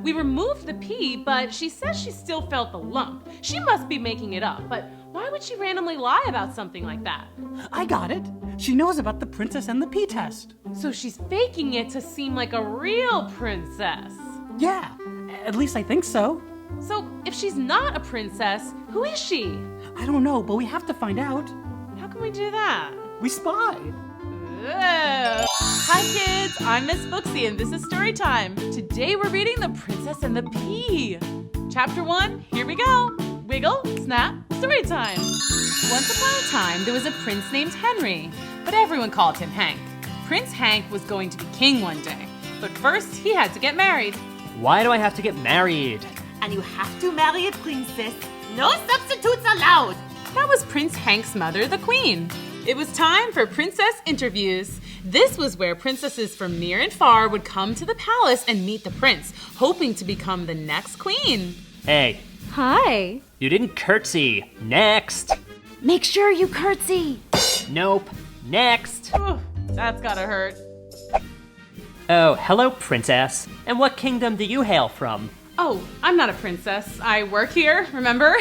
We removed the pea, but she says she still felt the lump. She must be making it up, but why would she randomly lie about something like that? I got it. She knows about the Princess and the Pea Test. So she's faking it to seem like a real princess. Yeah, at least I think so. So if she's not a princess, who is she? I don't know, but we have to find out. How can we do that? We spy. Whoa. Hi kids, I'm Miss Booksy and this is Storytime. Today we're reading The Princess and the Pea. Chapter 1, here we go. Wiggle, snap, Storytime. Once upon a time, there was a prince named Henry, but everyone called him Hank. Prince Hank was going to be king one day, but first he had to get married. Why do I have to get married? And you have to marry a princess. No substitutes allowed. That was Prince Hank's mother, the Queen. It was time for princess interviews. This was where princesses from near and far would come to the palace and meet the prince, hoping to become the next queen. Hey, Hi. you didn't curtsy. Next. Make sure you curtsy. Nope. Next. Whew, that's gotta hurt. Oh, hello, princess. And what kingdom do you hail from? Oh, I'm not a princess. I work here, remember?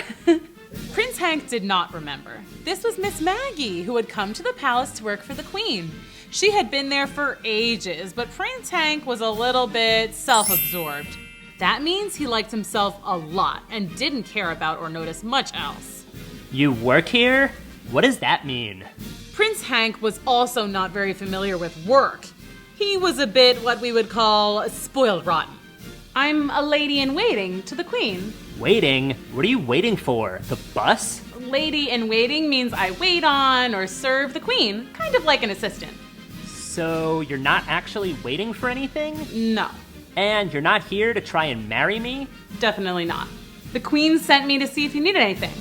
Prince Hank did not remember. This was Miss Maggie, who had come to the palace to work for the Queen. She had been there for ages, but Prince Hank was a little bit self-absorbed. That means he liked himself a lot and didn't care about or notice much else. You work here? What does that mean? Prince Hank was also not very familiar with work. He was a bit what we would call spoiled rotten. I'm a lady in waiting to the Queen. Waiting? What are you waiting for? The bus? Lady in waiting means I wait on or serve the Queen, kind of like an assistant. So you're not actually waiting for anything? No, And you're not here to try and marry me? definitely not. The Queen sent me to see if you needed anything.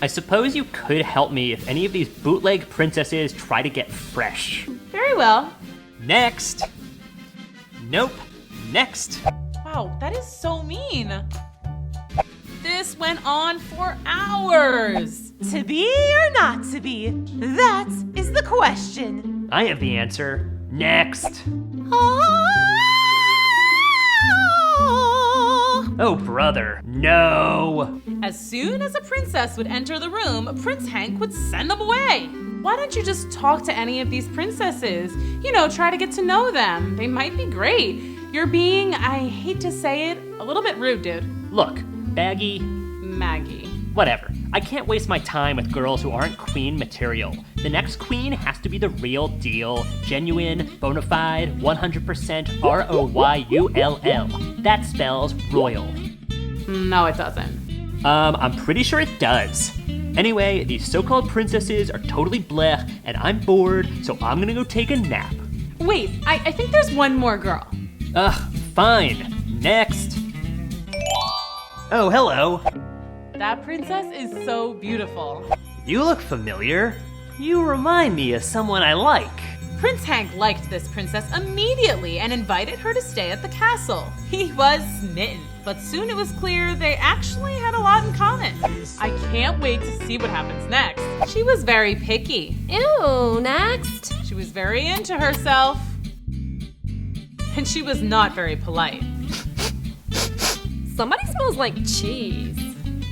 I suppose you could help me if any of these bootleg princesses try to get fresh. Very well. Next. Nope. Next. Wow, that is so mean. This went on for hours. To be or not to be? That is the question. I have the answer. Next. Oh, brother. No. As soon as a princess would enter the room, Prince Hank would send them away. Why don't you just talk to any of these princesses? You know, try to get to know them. They might be great. You're being, I hate to say it, a little bit rude, dude. Look, Baggy, Maggie. whatever. I can't waste my time with girls who aren't queen material. The next queen has to be the real deal. Genuine, bona fide, 100% R-O-Y-U-L-L. That spells royal. No, it doesn't. I'm pretty sure it does. Anyway, these so-called princesses are totally bleh, and I'm bored, so I'm gonna go take a nap. Wait, I think there's one more girl. Ugh, fine. Next. Oh, hello. That princess is so beautiful. You look familiar. You remind me of someone I like. Prince Hank liked this princess immediately and invited her to stay at the castle. He was smitten, but soon it was clear they actually had a lot in common. I can't wait to see what happens next. She was very picky. Ew, next. She was very into herself. And she was not very polite. Somebody smells like cheese.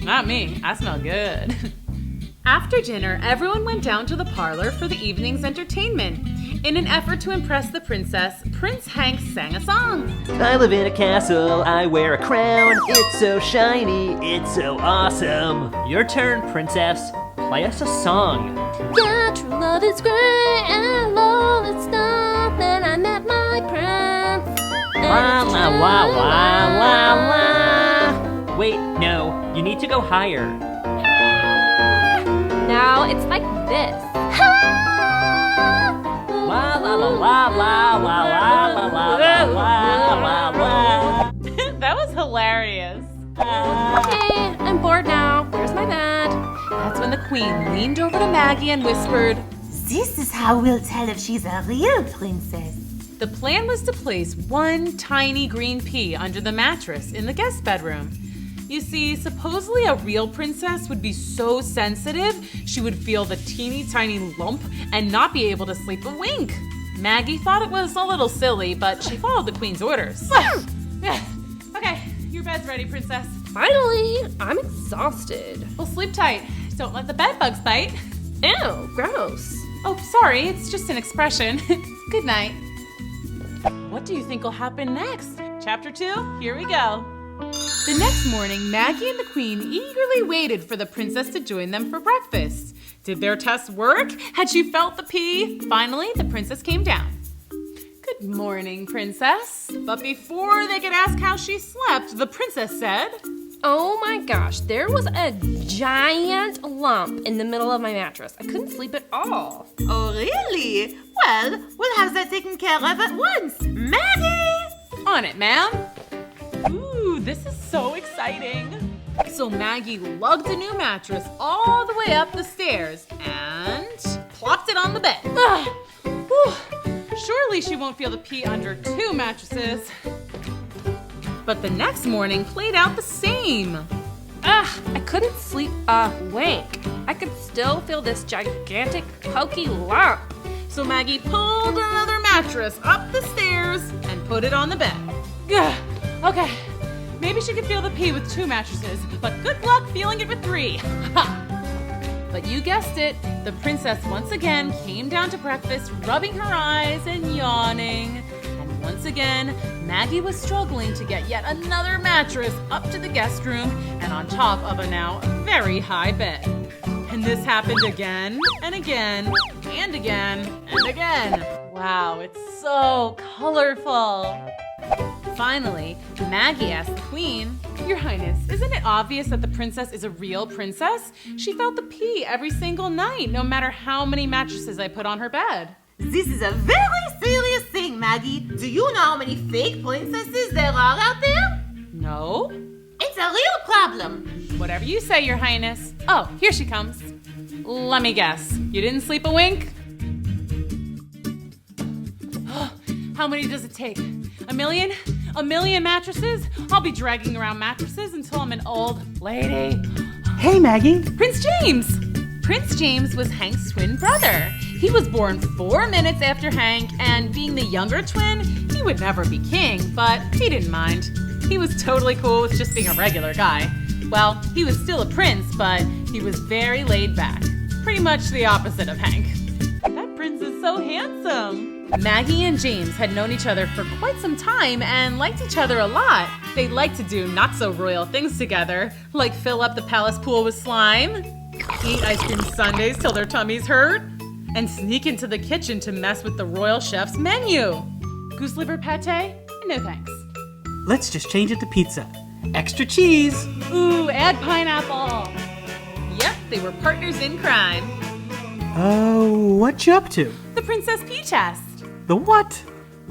Not me, I smell good. After dinner, everyone went down to the parlor for the evening's entertainment. In an effort to impress the princess, Prince Hank sang a song. I live in a castle, I wear a crown. It's so shiny, it's so awesome. Your turn, princess. Play us a song. Yeah, true love is great and all its stuff. Then I met my prince. La la la la la la. Wait, no, you need to go higher. Now it's like this. La la la la la la la la la la la la. That was hilarious. Okay, I'm bored now. Where's my bed? That's when the queen leaned over to Maggie and whispered, This is how we'll tell if she's a real princess. the plan was to place one tiny green pea under the mattress in the guest bedroom. You see, supposedly a real princess would be so sensitive, she would feel the teeny tiny lump and not be able to sleep a wink. Maggie thought it was a little silly, but she followed the queen's orders. Okay, you Your bed's ready, princess. Finally, I'm exhausted. Well, sleep tight. Don't let the bed bugs bite. Ew, gross. Oh, sorry, it's just an expression. Good night. What do you think will happen next? Chapter 2, here we go. The next morning, Maggie and the Queen eagerly waited for the princess to join them for breakfast. Did their test work? Had she felt the pea? Finally, the princess came down. Good morning, princess. But before they could ask how she slept, the princess said, Oh my gosh, there was a giant lump in the middle of my mattress. I couldn't sleep at all. Oh, really? Well, we'll have that taken care of at once. Maggie! On it, ma'am. Ooh, this is so exciting. So Maggie lugged a new mattress all the way up the stairs and plopped it on the bed. Surely she won't feel the pee under 2 mattresses. But the next morning played out the same. I couldn't sleep a wink. I could still feel this gigantic pokey lump. So Maggie pulled another mattress up the stairs and put it on the bed. Okay, maybe she could feel the pee with 2 mattresses, but good luck feeling it with 3. But you guessed it, the princess once again came down to breakfast, rubbing her eyes and yawning. And once again, Maggie was struggling to get yet another mattress up to the guest room and on top of a now very high bed. And this happened again and again and again and again. Wow, it's so colorful. Finally, Maggie asked the Queen, Your Highness, isn't it obvious that the princess is a real princess? She felt the pee every single night, no matter how many mattresses I put on her bed. This is a very serious thing, Maggie. Do you know how many fake princesses there are out there? No? It's a real problem. Whatever you say, Your Highness. Oh, here she comes. Let me guess. You didn't sleep a wink? How many does it take? A million? A million mattresses? I'll be dragging around mattresses until I'm an old lady. Hey, Maggie. Prince James! Prince James was Hank's twin brother. He was born 4 minutes after Hank, and being the younger twin, he would never be king, but he didn't mind. He was totally cool with just being a regular guy. Well, he was still a prince, but he was very laid back. Pretty much the opposite of Hank. That prince is so handsome. Maggie and James had known each other for quite some time and liked each other a lot. They liked to do not-so-royal things together, like fill up the palace pool with slime, eat ice cream sundaes till their tummies hurt, and sneak into the kitchen to mess with the royal chef's menu. Goose liver pate? No thanks. Let's just change it to pizza. Extra cheese. Ooh, add pineapple. Yep, they were partners in crime. Oh, what you up to? The Princess Pea Test. The what?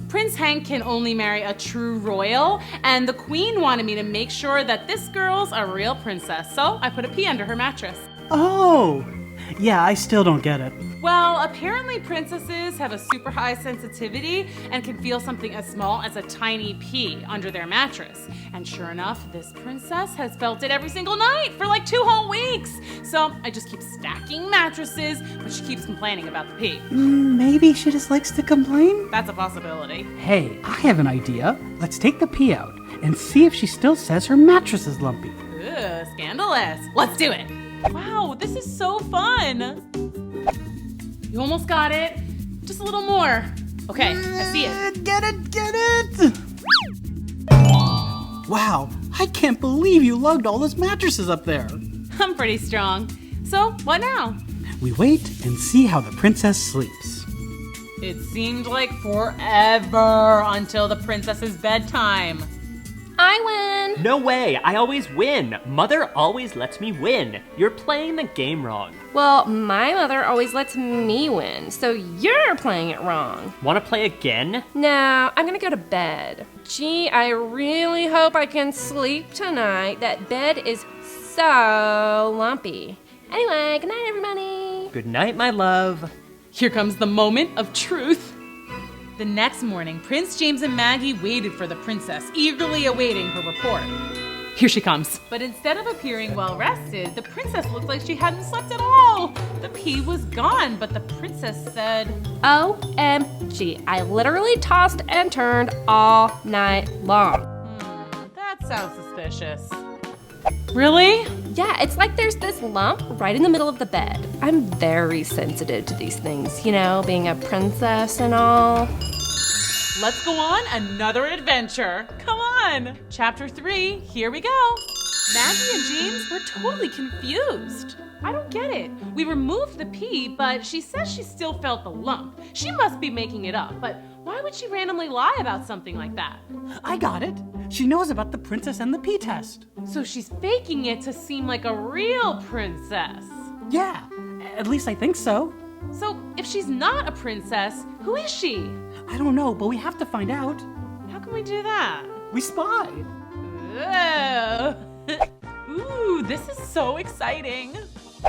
Prince Hank can only marry a true royal, and the Queen wanted me to make sure that this girl's a real princess, so I put a pea under her mattress. Oh, yeah, I still don't get it. Well, apparently princesses have a super high sensitivity and can feel something as small as a tiny pea under their mattress. And sure enough, this princess has felt it every single night for like 2 whole weeks. So I just keep stacking mattresses, but she keeps complaining about the pea. Maybe she just likes to complain? That's a possibility. Hey, I have an idea. Let's take the pea out and see if she still says her mattress is lumpy. Ugh, scandalous. Let's do it. Wow, this is so fun. You almost got it. Just a little more. Okay, I see it. Get it! Wow, I can't believe you lugged all those mattresses up there. I'm pretty strong. So, what now? We wait and see how the princess sleeps. It seemed like forever until the princess's bedtime. I win! No way, I always win. Mother always lets me win. You're playing the game wrong. Well, my mother always lets me win, so you're playing it wrong. Wanna play again? No, I'm gonna go to bed. Gee, I really hope I can sleep tonight. That bed is so lumpy. Anyway, good night, everybody. Good night, my love. Here comes the moment of truth. The next morning, Prince James and Maggie waited for the princess, eagerly awaiting her report. Here she comes. But instead of appearing well-rested, the princess looked like she hadn't slept at all. The pea was gone, but the princess said, OMG, I literally tossed and turned all night long. That sounds suspicious. suspicious. Really? Yeah, it's like there's this lump right in the middle of the bed. I'm very sensitive to these things, being a princess and all. Let's go on another adventure. Come on. Chapter 3, here we go. Maggie and James were totally confused. I don't get it. We removed the pea, but she says she still felt the lump. She must be making it up, but why would she randomly lie about something like that? I got it. She knows about the Princess and the Pea Test. So she's faking it to seem like a real princess. Yeah, at least I think so. So if she's not a princess, who is she? I don't know, but we have to find out. How can we do that? We spy. Oh. Ooh, this is so exciting.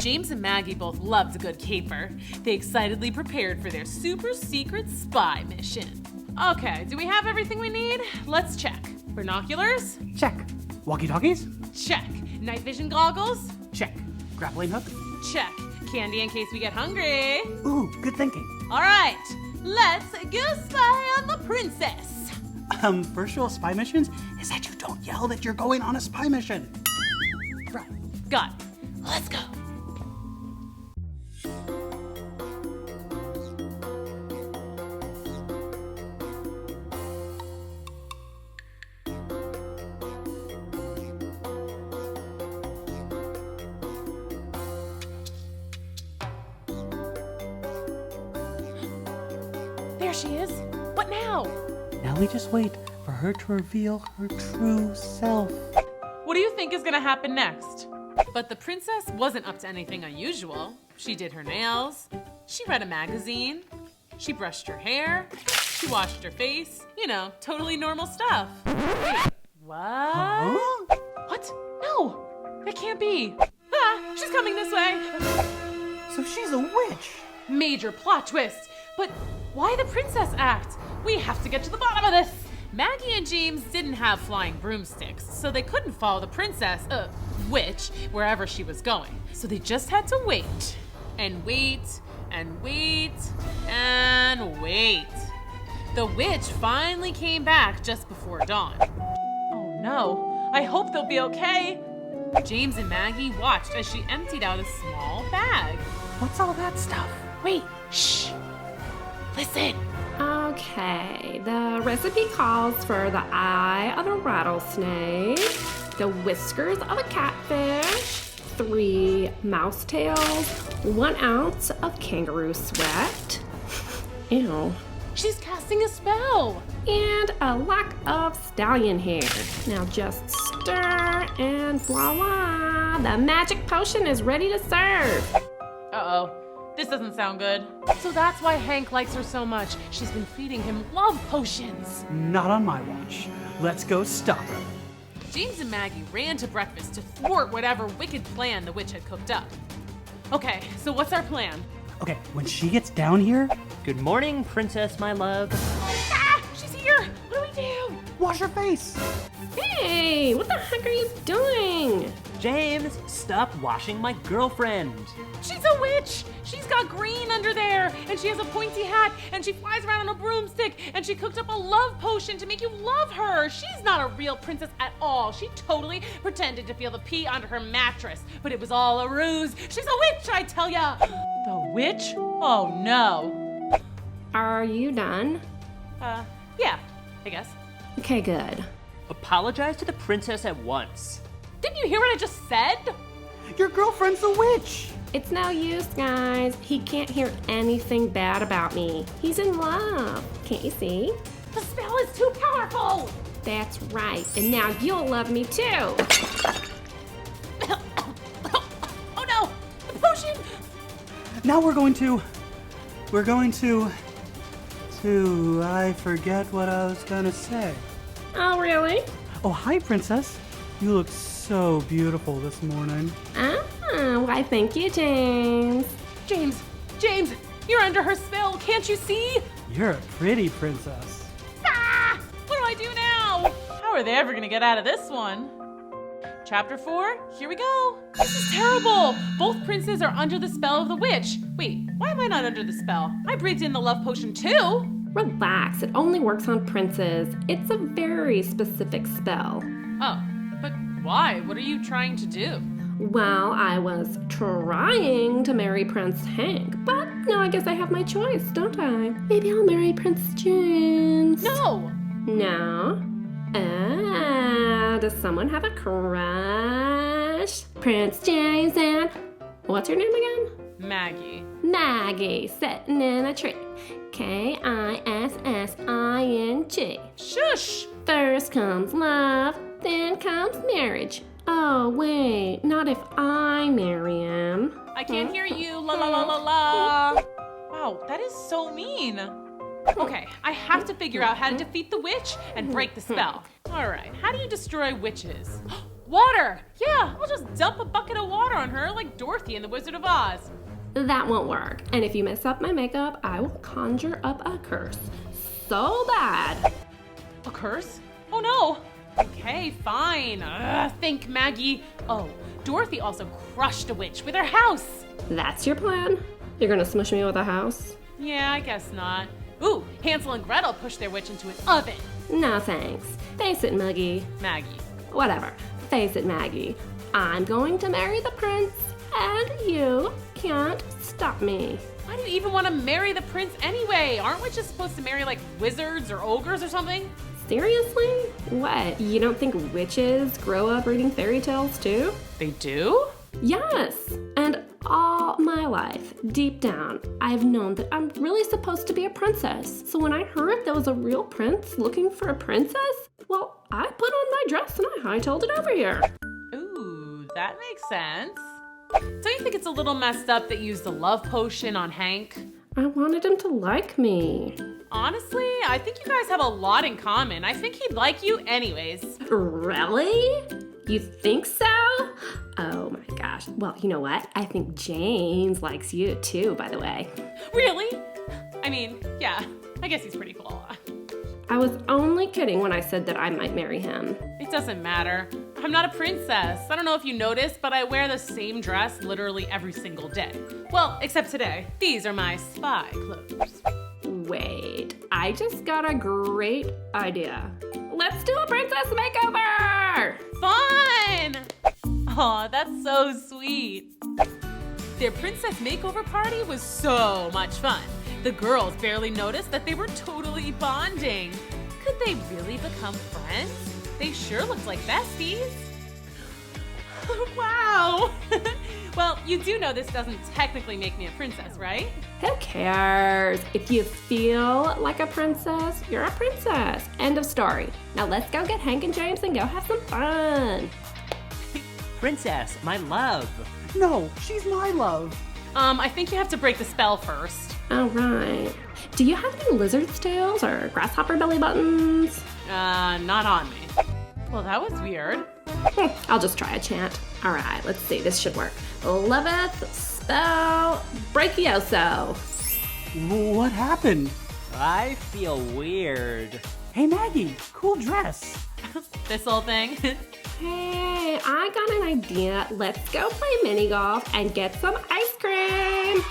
James and Maggie both loved a good caper. They excitedly prepared for their super secret spy mission. Okay, do we have everything we need? Let's check. Binoculars? Check. Walkie-talkies? Check. Night vision goggles? Check. Grappling hook? Check. Candy in case we get hungry. Ooh, good thinking. All right, let's go spy on the princess. First rule of spy missions is that you don't yell that you're going on a spy mission. Right. Got it. Let's go. There she is. What now? Now we just wait for her to reveal her true self. What do you think is gonna happen next? But the princess wasn't up to anything unusual. She did her nails, she read a magazine, she brushed her hair, she washed her face. Totally normal stuff. Wait, what? Huh? What? No, that can't be. Ah, she's coming this way. So she's a witch. Major plot twist. But why the princess act? We have to get to the bottom of this. Maggie and James didn't have flying broomsticks, so they couldn't follow the princess, witch, wherever she was going. So they just had to wait, and wait, and wait, and wait. The witch finally came back just before dawn. Oh no, I hope they'll be okay. James and Maggie watched as she emptied out a small bag. What's all that stuff? Wait, shh, listen. Okay, the recipe calls for the eye of a rattlesnake, the whiskers of a catfish, 3 mouse tails, 1 ounce of kangaroo sweat. Ew. She's casting a spell. And a lock of stallion hair. Now just stir and voila, the magic potion is ready to serve. Uh-oh. This doesn't sound good. So that's why Hank likes her so much. She's been feeding him love potions. Not on my watch. Let's go stop her. James and Maggie ran to breakfast to thwart whatever wicked plan the witch had cooked up. Okay, so what's our plan? Okay, when she gets down here, Good morning, princess, my love. Ah! She's here! What do we do? wash her face. Hey, what the heck are you doing? James, stop washing my girlfriend. She's a witch! She's got green under there, and she has a pointy hat, and she flies around on a broomstick, and she cooked up a love potion to make you love her. She's not a real princess at all. She totally pretended to feel the pee under her mattress, but it was all a ruse. She's a witch, I tell ya! The witch? Oh no. Are you done? Yeah, I guess. Okay, good. Apologize to the princess at once. Didn't you hear what I just said? Your girlfriend's a witch. It's no use, guys. He can't hear anything bad about me. He's in love. Can't you see? The spell is too powerful! That's right. And now you'll love me too. Oh no! The potion! Now we're going to, I forget what I was gonna say. Oh, really? Oh, hi, princess. You look so beautiful this morning. Why, thank you, James. James, you're under her spell. Can't you see? You're a pretty princess. Ah! What do I do now? How are they ever gonna get out of this one? Chapter 4, here we go. This is terrible. Both princes are under the spell of the witch. Wait, why am I not under the spell? I breathed in the love potion too. Relax. It only works on princes. It's a very specific spell. Oh, but Why? What are you trying to do? Well, I was trying to marry Prince Hank, but now I guess I have my choice, don't I? Maybe I'll marry Prince James. No! No? Does someone have a crush? Prince James and... What's your name again? Maggie. Maggie, sitting in a tree. Kissing. Shush! First comes love, then comes marriage. Oh, wait, not if I marry him. I can't hear you. La la la la la. Wow, that is so mean. Okay, I have to figure out how to defeat the witch and break the spell. All right, how do you destroy witches? Water! Yeah, I'll just dump a bucket of water on her like Dorothy in The Wizard of Oz. That won't work. And if you mess up my makeup, I will conjure up a curse. So bad. A curse? Oh no! Okay, fine. Think, Maggie. Oh, Dorothy also crushed a witch with her house. That's your plan? You're gonna smush me with a house? Yeah, I guess not. Ooh, Hansel and Gretel pushed their witch into an oven. No thanks. Face it, Maggie. Whatever. Face it, Maggie. I'm going to marry the prince, and you can't stop me. Why do you even want to marry the prince anyway? Aren't witches supposed to marry like wizards or ogres or something? Seriously? What? You don't think witches grow up reading fairy tales too? They do? Yes. And all my life, deep down, I've known that I'm really supposed to be a princess. So when I heard there was a real prince looking for a princess, well, I put on my dress and I hightailed it over here. Ooh, that makes sense. Don't you think it's a little messed up that you used the love potion on Hank? I wanted him to like me. Honestly, I think you guys have a lot in common. I think he'd like you anyways. Really? You think so? Oh my gosh. Well, you know what? I think James likes you too, by the way. Really? I mean, yeah, I guess he's pretty cool. I was only kidding when I said that I might marry him. It doesn't matter. I'm not a princess. I don't know if you noticed, but I wear the same dress literally every single day. Well, except today. These are my spy clothes. Wait, I just got a great idea. Let's do a princess makeover! Fun! Aw, that's so sweet. Their princess makeover party was so much fun. The girls barely noticed that they were totally bonding. Could they really become friends? They sure looked like besties. Wow! Well, you do know this doesn't technically make me a princess, right? Who cares? If you feel like a princess, you're a princess. End of story. Now let's go get Hank and James and go have some fun. Princess, my love. No, she's my love. I think you have to break the spell first. All right. Do you have any lizard's tails or grasshopper belly buttons? Not on me. Well, that was weird. I'll just try a chant. All right, let's see. This should work. Loveth spell breakioso. What happened? I feel weird. Hey, Maggie, cool dress. This whole thing. Hey, I got an idea. Let's go play mini golf and get some ice cream.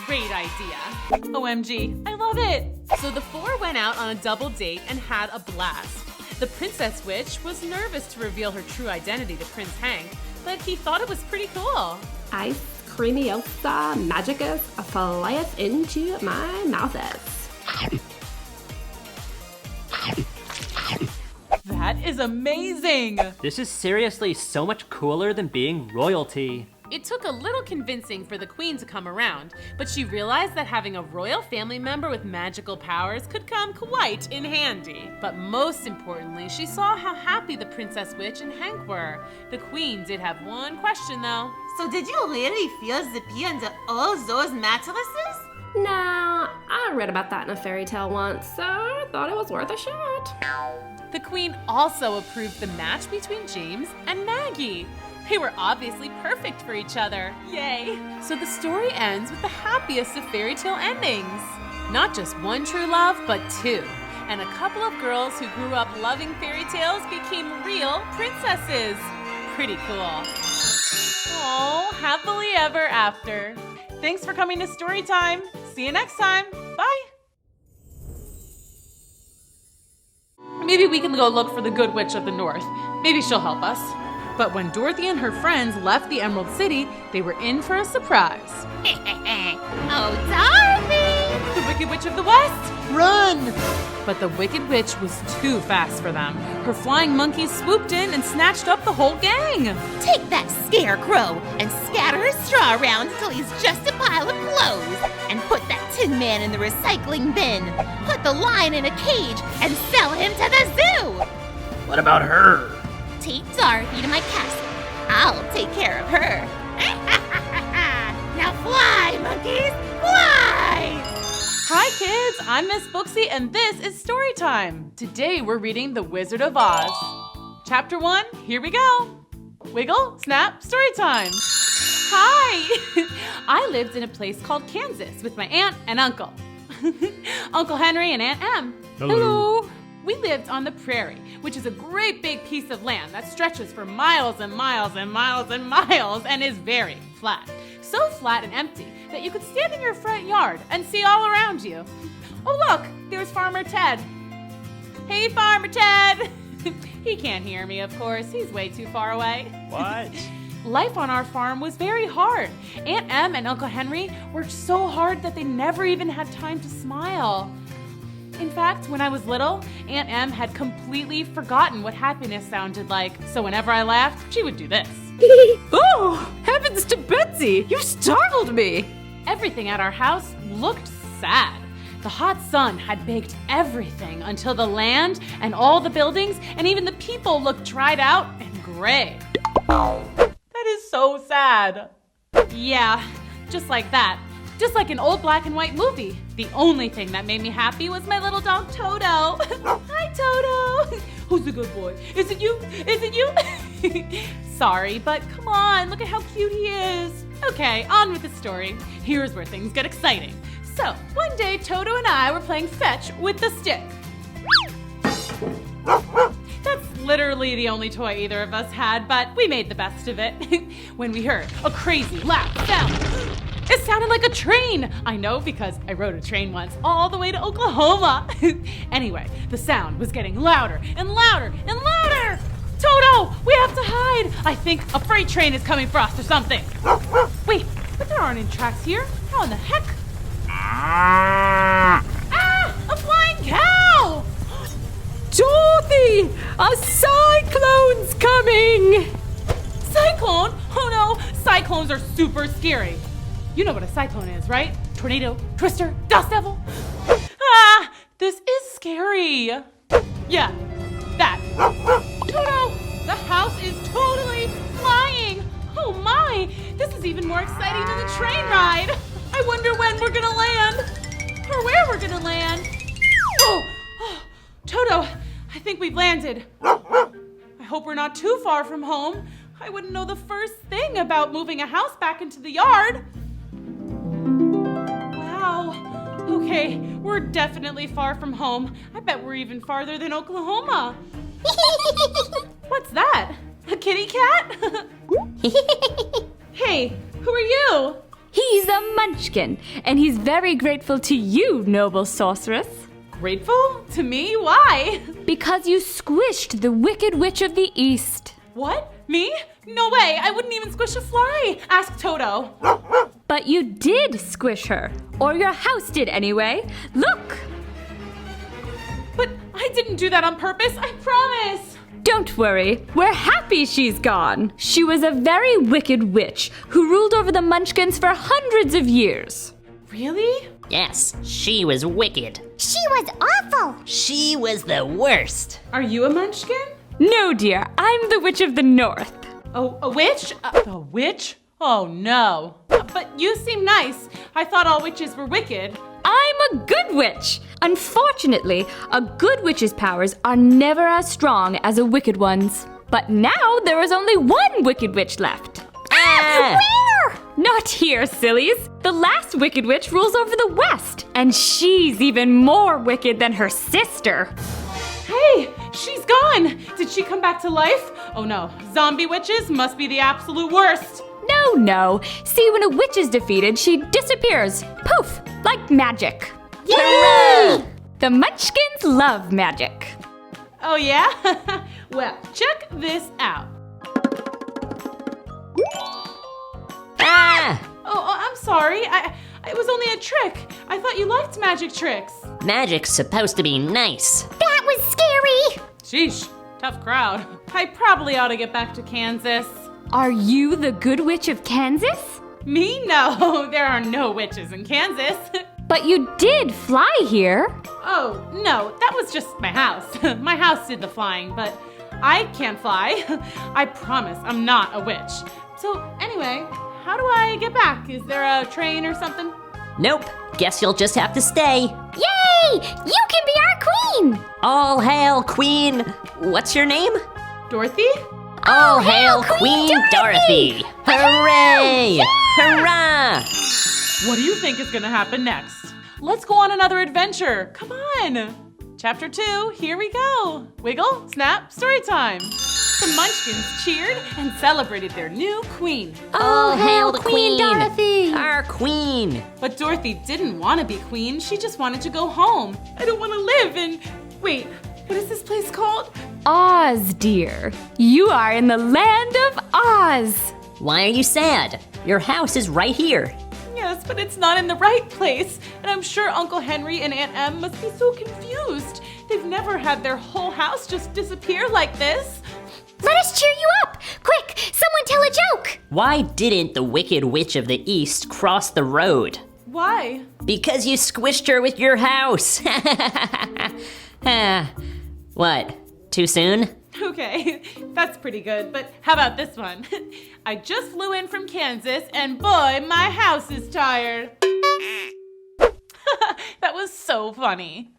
Great idea. OMG, I love it. So the four went out on a double date and had a blast. The princess witch was nervous to reveal her true identity to Prince Hank, but he thought it was pretty cool. Ice creamiosa magicus flyeth into my mouthus. That is amazing. This is seriously so much cooler than being royalty. It took a little convincing for the queen to come around, but she realized that having a royal family member with magical powers could come quite in handy. But most importantly, she saw how happy the princess witch and Hank were. The queen did have one question though. So did you really feel zippy under all those mattresses? No, I read about that in a fairy tale once, so I thought it was worth a shot. The queen also approved the match between James and Maggie. They were obviously perfect for each other. Yay! So the story ends with the happiest of fairy tale endings. Not just one true love, but two. And a couple of girls who grew up loving fairy tales became real princesses. Pretty cool. Oh, happily ever after. Thanks for coming to Storytime. See you next time. Bye. Maybe we can go look for the Good Witch of the North. Maybe she'll help us. But when Dorothy and her friends left the Emerald City, they were in for a surprise. Oh, Dorothy! The Wicked Witch of the West! Run! But the Wicked Witch was too fast for them. Her flying monkeys swooped in and snatched up the whole gang. Take that scarecrow and scatter his straw around until he's just a pile of clothes. And put that Tin Man in the recycling bin. Put the lion in a cage and sell him to the zoo. What about her? Take Dorothy to my castle. I'll take care of her. Now fly, monkeys, fly! Hi kids, I'm Miss Booksy and this is Storytime. Today we're reading The Wizard of Oz. Chapter 1, here we go. Wiggle, snap, Storytime. Hi! I lived in a place called Kansas with my aunt and uncle. Uncle Henry and Aunt Em. Hello. We lived on the prairie, which is a great big piece of land that stretches for miles and miles and miles and miles and is very flat. So flat and empty that you could stand in your front yard and see all around you. Oh look, there's Farmer Ted. Hey Farmer Ted! He can't hear me, of course. He's way too far away. What? Life on our farm was very hard. Aunt Em and Uncle Henry worked so hard that they never even had time to smile. In fact, when I was little, Aunt Em had completely forgotten what happiness sounded like, so whenever I laughed, she would do this. Oh, heavens to Betsy! You startled me! Everything at our house looked sad. The hot sun had baked everything until the land and all the buildings and even the people looked dried out and gray. That is so sad. Yeah, just like that. Just like an old black and white movie. The only thing that made me happy was my little dog Toto. Hi Toto! Who's the good boy? Is it you? Is it you? Sorry, but come on, look at how cute he is. Okay, on with the story. Here's where things get exciting. So, one day Toto and I were playing fetch with the stick. That's literally the only toy either of us had, but we made the best of it. When we heard a crazy loud sound. It sounded like a train. I know because I rode a train once all the way to Oklahoma. Anyway, the sound was getting louder and louder and louder. Toto, we have to hide. I think a freight train is coming for us or something. Wait, but there aren't any tracks here. How in the heck? Ah, a flying cow! Dorothy! A cyclone's coming! Cyclone? Oh no, cyclones are super scary. You know what a cyclone is, right? Tornado, twister, dust devil. Ah, this is scary. Yeah, that. Toto, the house is totally flying. Oh my, this is even more exciting than the train ride. I wonder when we're gonna land, or where we're gonna land. Oh, Toto, I think we've landed. I hope we're not too far from home. I wouldn't know the first thing about moving a house back into the yard. Wow. Okay, we're definitely far from home. I bet we're even farther than Oklahoma. What's that? A kitty cat? Hey, who are you? He's a munchkin, and he's very grateful to you, noble sorceress. Grateful? To me? Why? Because you squished the Wicked Witch of the East. What? Me? No way, I wouldn't even squish a fly. Ask Toto. But you did squish her, or your house did anyway. Look! But I didn't do that on purpose, I promise. Don't worry, we're happy she's gone. She was a very wicked witch who ruled over the Munchkins for hundreds of years. Really? Yes, she was wicked. She was awful. She was the worst. Are you a munchkin? No, dear, I'm the Witch of the North. Oh, a witch? A witch? Oh no. But you seem nice. I thought all witches were wicked. I'm a good witch. Unfortunately, a good witch's powers are never as strong as a wicked one's. But now there is only one wicked witch left. Ah! Where? Not here, sillies. The last wicked witch rules over the West, and she's even more wicked than her sister. Hey, she's gone. Did she come back to life? Oh no, zombie witches must be the absolute worst. No. See, when a witch is defeated, she disappears. Poof, like magic. Hooray! The Munchkins love magic. Oh yeah? Well, check this out. sorry. It was only a trick. I thought you liked magic tricks. Magic's supposed to be nice. That was scary. Sheesh, tough crowd. I probably ought to get back to Kansas. Are you the Good Witch of Kansas? Me? No, there are no witches in Kansas. But you did fly here. Oh, no, that was just my house. My house did the flying, but I can't fly. I promise I'm not a witch. So anyway, how do I get back? Is there a train or something? Nope. Guess you'll just have to stay. Yay! You can be our queen. All hail, Queen. What's your name? Dorothy? All hail, Queen Dorothy! Hooray! Hurrah! What do you think is gonna happen next? Let's go on another adventure. Come on. Chapter 2, here we go. Wiggle, snap, story time. The Munchkins cheered and celebrated their new queen. All hail the Queen Dorothy. Our queen! But Dorothy didn't want to be queen. She just wanted to go home. I don't want to live in... Wait, what is this place called? Oz, dear. You are in the land of Oz. Why are you sad? Your house is right here. Yes, but it's not in the right place. And I'm sure Uncle Henry and Aunt Em must be so confused. They've never had their whole house just disappear like this. Let us cheer you up. Quick, someone tell a joke. Why didn't the Wicked Witch of the East cross the road? Why? Because you squished her with your house. What? Too soon? Okay, that's pretty good, but how about this one? I just flew in from Kansas, and boy, my house is tired. That was so funny.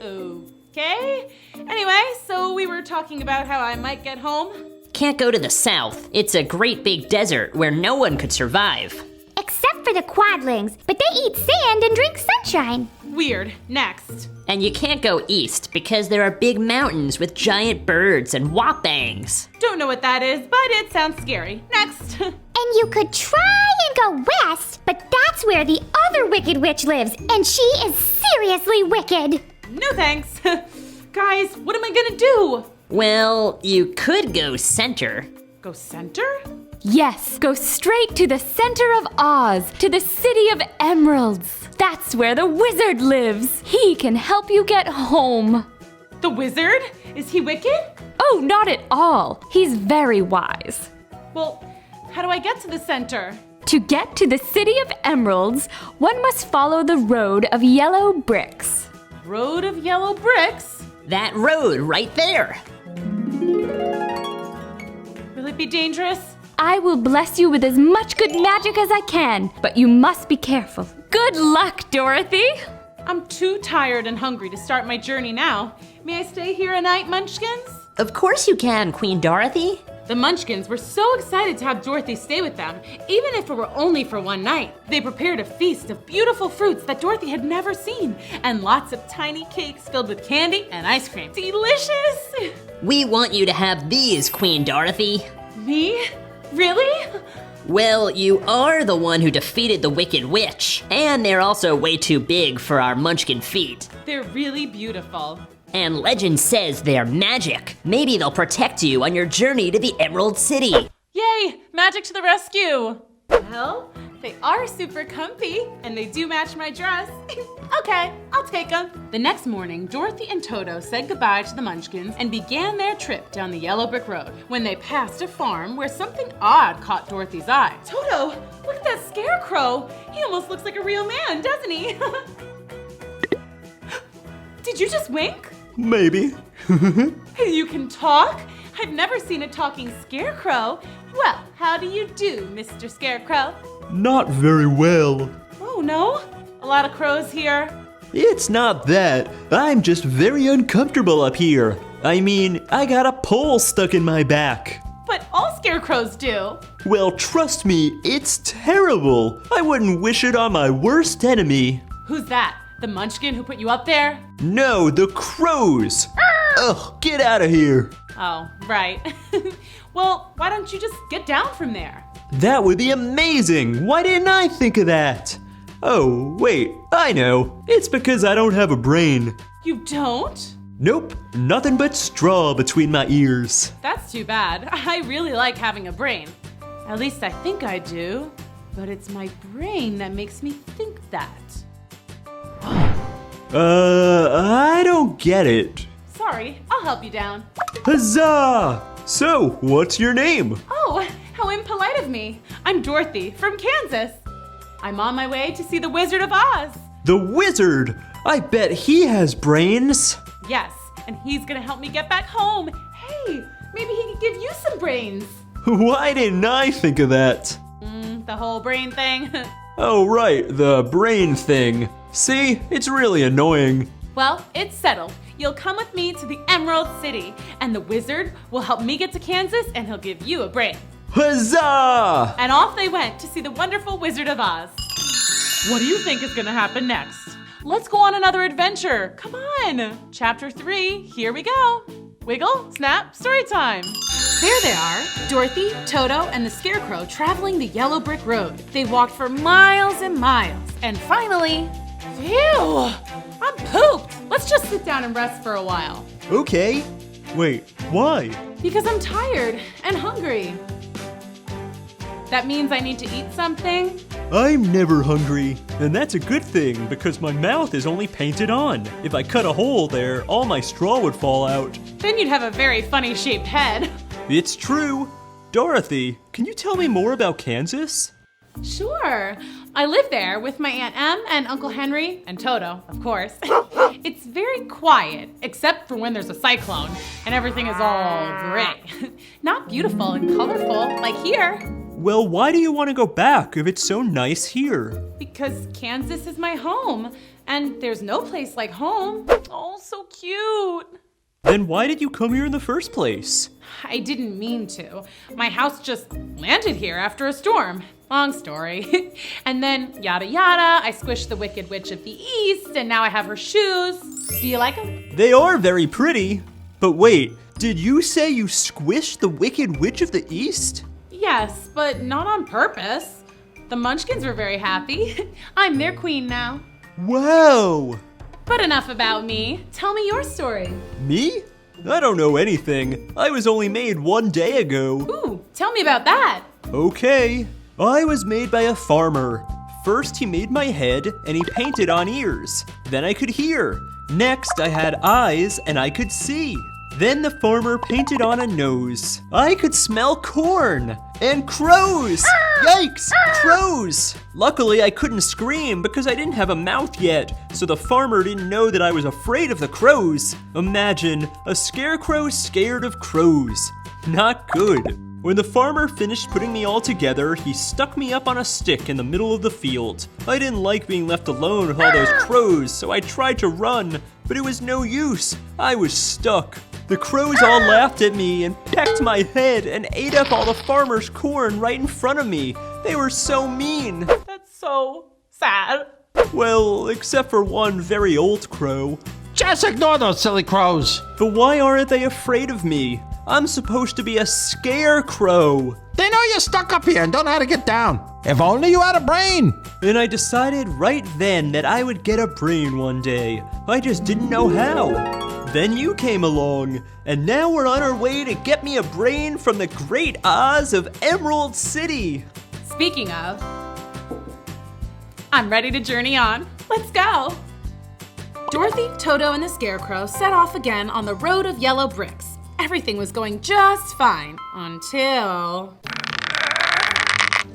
Okay. Anyway, so we were talking about how I might get home. Can't go to the south. It's a great big desert where no one could survive. Except for the quadlings, but they eat sand and drink sunshine. Weird. Next. And you can't go east because there are big mountains with giant birds and whoppangs. Don't know what that is, but it sounds scary. Next. And you could try and go west, but that's where the other Wicked Witch lives, and she is seriously wicked. No thanks. Guys, what am I gonna do? Well, you could go center. Go center? Yes, go straight to the center of Oz, to the city of emeralds. That's where the wizard lives. He can help you get home. The wizard? Is he wicked? Oh, not at all. He's very wise. Well, how do I get to the center? To get to the city of emeralds, one must follow the road of yellow bricks. Road of yellow bricks? That road right there. Will it be dangerous? I will bless you with as much good magic as I can, but you must be careful. Good luck, Dorothy! I'm too tired and hungry to start my journey now. May I stay here a night, Munchkins? Of course you can, Queen Dorothy. The Munchkins were so excited to have Dorothy stay with them, even if it were only for one night. They prepared a feast of beautiful fruits that Dorothy had never seen, and lots of tiny cakes filled with candy and ice cream. Delicious! We want you to have these, Queen Dorothy. Me? Really? Well, you are the one who defeated the Wicked Witch, and they're also way too big for our Munchkin feet. They're really beautiful. And legend says they're magic. Maybe they'll protect you on your journey to the Emerald City. Yay! Magic to the rescue! Well, they are super comfy, and they do match my dress. Okay, I'll take them. The next morning, Dorothy and Toto said goodbye to the Munchkins and began their trip down the yellow brick road when they passed a farm where something odd caught Dorothy's eye. Toto, look at that scarecrow! He almost looks like a real man, doesn't he? Did you just wink? Maybe. You can talk? I've never seen a talking scarecrow. Well, how do you do, Mr. Scarecrow? Not very well. Oh, no? A lot of crows here. It's not that. I'm just very uncomfortable up here. I mean, I got a pole stuck in my back. But all scarecrows do. Well, trust me, it's terrible. I wouldn't wish it on my worst enemy. Who's that? The Munchkin who put you up there? No, the crows. Ugh, get out of here. Oh, right. Well, why don't you just get down from there? That would be amazing. Why didn't I think of that? Oh, wait, I know. It's because I don't have a brain. You don't? Nope, nothing but straw between my ears. That's too bad. I really like having a brain. At least I think I do. but it's my brain that makes me think that. I don't get it. Sorry, I'll help you down. Huzzah! So, what's your name? Oh, how impolite of me. I'm Dorothy from Kansas. I'm on my way to see the Wizard of Oz. The wizard! I bet he has brains. Yes, and he's gonna help me get back home. Hey, maybe he could give you some brains. Why didn't I think of that? The whole brain thing. Oh, right, the brain thing. See, it's really annoying. Well, it's settled. You'll come with me to the Emerald City, and the wizard will help me get to Kansas, and he'll give you a brain. Huzzah! And off they went to see the wonderful Wizard of Oz. What do you think is gonna happen next? Let's go on another adventure. Come on. Chapter 3, here we go. Wiggle, snap, story time. There they are, Dorothy, Toto, and the Scarecrow traveling the yellow brick road. They walked for miles and miles, and finally, phew, I'm pooped. Let's just sit down and rest for a while. Okay. Wait, why? Because I'm tired and hungry. That means I need to eat something? I'm never hungry, and that's a good thing because my mouth is only painted on. If I cut a hole there, all my straw would fall out. Then you'd have a very funny shaped head. It's true. Dorothy, can you tell me more about Kansas? Sure. I live there with my Aunt Em and Uncle Henry and Toto, of course. It's very quiet, except for when there's a cyclone and everything is all gray. Not beautiful and colorful like here. Well, why do you want to go back if it's so nice here? Because Kansas is my home, and there's no place like home. Oh, so cute. Then why did you come here in the first place? I didn't mean to. My house just landed here after a storm. Long story. And then, yada yada, I squished the Wicked Witch of the East, and now I have her shoes. Do you like them? They are very pretty. But wait, did you say you squished the Wicked Witch of the East? Yes, but not on purpose. The Munchkins were very happy. I'm their queen now. Wow! But enough about me. Tell me your story. Me? I don't know anything. I was only made 1 day ago. Ooh, tell me about that. Okay. I was made by a farmer. First, he made my head and he painted on ears. Then I could hear. Next, I had eyes and I could see. Then the farmer painted on a nose. I could smell corn and crows. Yikes, crows. Luckily, I couldn't scream because I didn't have a mouth yet, so the farmer didn't know that I was afraid of the crows. Imagine a scarecrow scared of crows. Not good. When the farmer finished putting me all together, he stuck me up on a stick in the middle of the field. I didn't like being left alone with all those crows, so I tried to run, but it was no use. I was stuck. The crows all laughed at me and pecked my head and ate up all the farmer's corn right in front of me. They were so mean. That's so sad. Well, except for one very old crow. Just ignore those silly crows. But why aren't they afraid of me? I'm supposed to be a scarecrow. They know you're stuck up here and don't know how to get down. If only you had a brain. And I decided right then that I would get a brain one day. I just didn't know how. Then you came along, and now we're on our way to get me a brain from the great Oz of Emerald City. Speaking of, I'm ready to journey on. Let's go. Dorothy, Toto, and the Scarecrow set off again on the road of yellow bricks. Everything was going just fine until...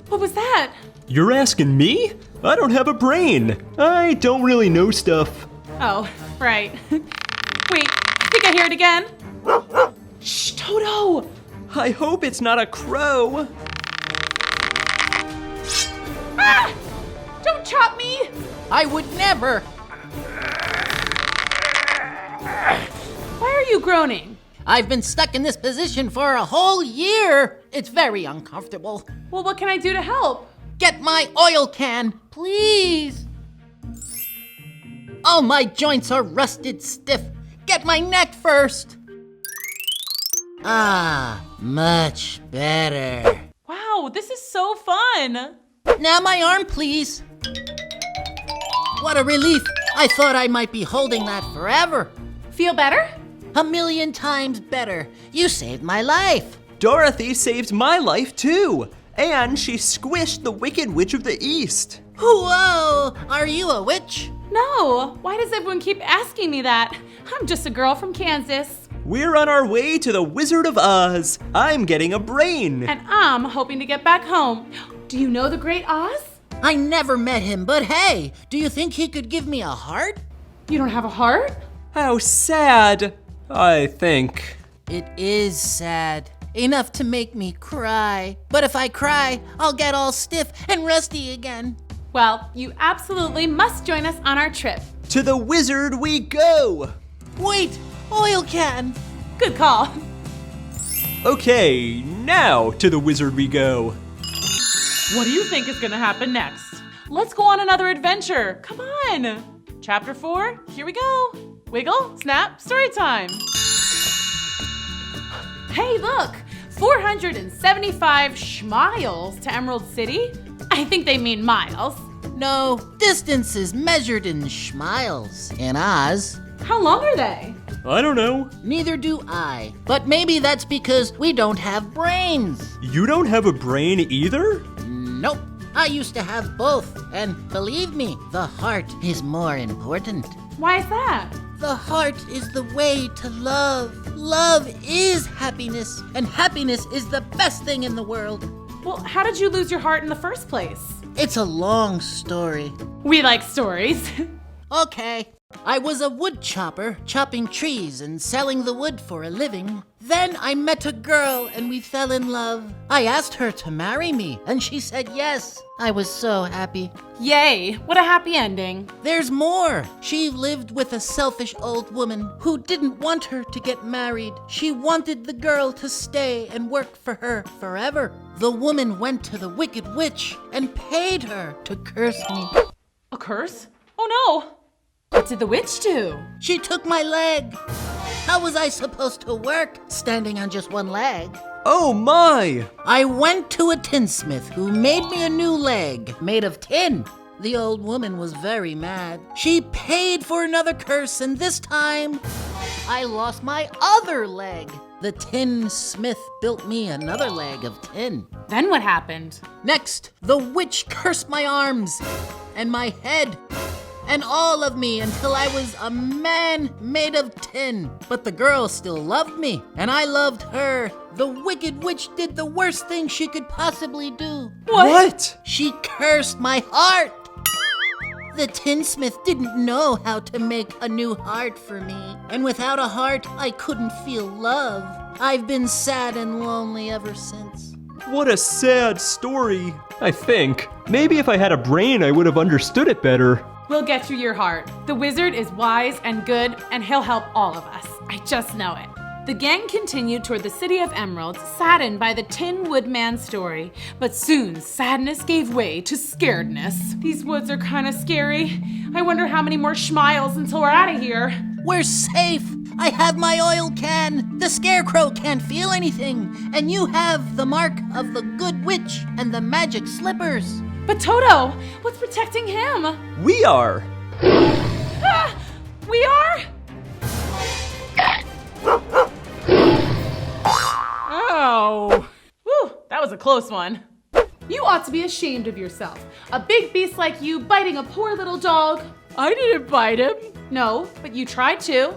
What was that? You're asking me? I don't have a brain. I don't really know stuff. Oh, right. Wait, I think I hear it again. Shh, Toto! I hope it's not a crow. Ah! Don't chop me! I would never. Why are you groaning? I've been stuck in this position for a whole year. It's very uncomfortable. Well, what can I do to help? Get my oil can, please. Oh, my joints are rusted stiff. Get my neck first. Ah, much better. Wow, this is so fun. Now my arm, please. What a relief. I thought I might be holding that forever. Feel better? 1,000,000 times better. You saved my life. Dorothy saved my life too. And she squished the Wicked Witch of the East. Whoa! Are you a witch? No, why does everyone keep asking me that? I'm just a girl from Kansas. We're on our way to the Wizard of Oz. I'm getting a brain. And I'm hoping to get back home. Do you know the Great Oz? I never met him, but hey, do you think he could give me a heart? You don't have a heart? How sad, I think. It is sad. Enough to make me cry. But if I cry, I'll get all stiff and rusty again. Well, you absolutely must join us on our trip. To the wizard we go. Wait, oil can. Good call. Okay, now to the wizard we go. What do you think is gonna happen next? Let's go on another adventure. Come on. Chapter 4, here we go. Wiggle, snap, story time. Hey, look, 475 schmiles to Emerald City. I think they mean miles. No, distance is measured in schmiles in Oz. How long are they? I don't know. Neither do I. But maybe that's because we don't have brains. You don't have a brain either? Nope. I used to have both. And believe me, the heart is more important. Why is that? The heart is the way to love. Love is happiness. And happiness is the best thing in the world. Well, how did you lose your heart in the first place? It's a long story. We like stories. Okay. I was a wood chopper, chopping trees and selling the wood for a living. Then I met a girl and we fell in love. I asked her to marry me and she said yes. I was so happy. Yay, what a happy ending. There's more. She lived with a selfish old woman who didn't want her to get married. She wanted the girl to stay and work for her forever. The woman went to the Wicked Witch and paid her to curse me. A curse? Oh no. What did the witch do? She took my leg. How was I supposed to work standing on just one leg? Oh my! I went to a tinsmith who made me a new leg made of tin. The old woman was very mad. She paid for another curse and this time I lost my other leg. The tinsmith built me another leg of tin. Then what happened? Next, the witch cursed my arms and my head and all of me until I was a man made of tin. But the girl still loved me, and I loved her. The Wicked Witch did the worst thing she could possibly do. What? She cursed my heart. The tinsmith didn't know how to make a new heart for me. And without a heart, I couldn't feel love. I've been sad and lonely ever since. What a sad story. I think. Maybe if I had a brain, I would have understood it better. We'll get you your heart. The wizard is wise and good, and he'll help all of us. I just know it. The gang continued toward the city of Emeralds, saddened by the Tin Woodman's story. But soon, sadness gave way to scaredness. These woods are kind of scary. I wonder how many more schmiles until we're out of here. We're safe. I have my oil can. The scarecrow can't feel anything. And you have the mark of the good witch and the magic slippers. But Toto, what's protecting him? We are. Ah, we are? Oh. Whew, that was a close one. You ought to be ashamed of yourself. A big beast like you biting a poor little dog. I didn't bite him. No, but you tried to.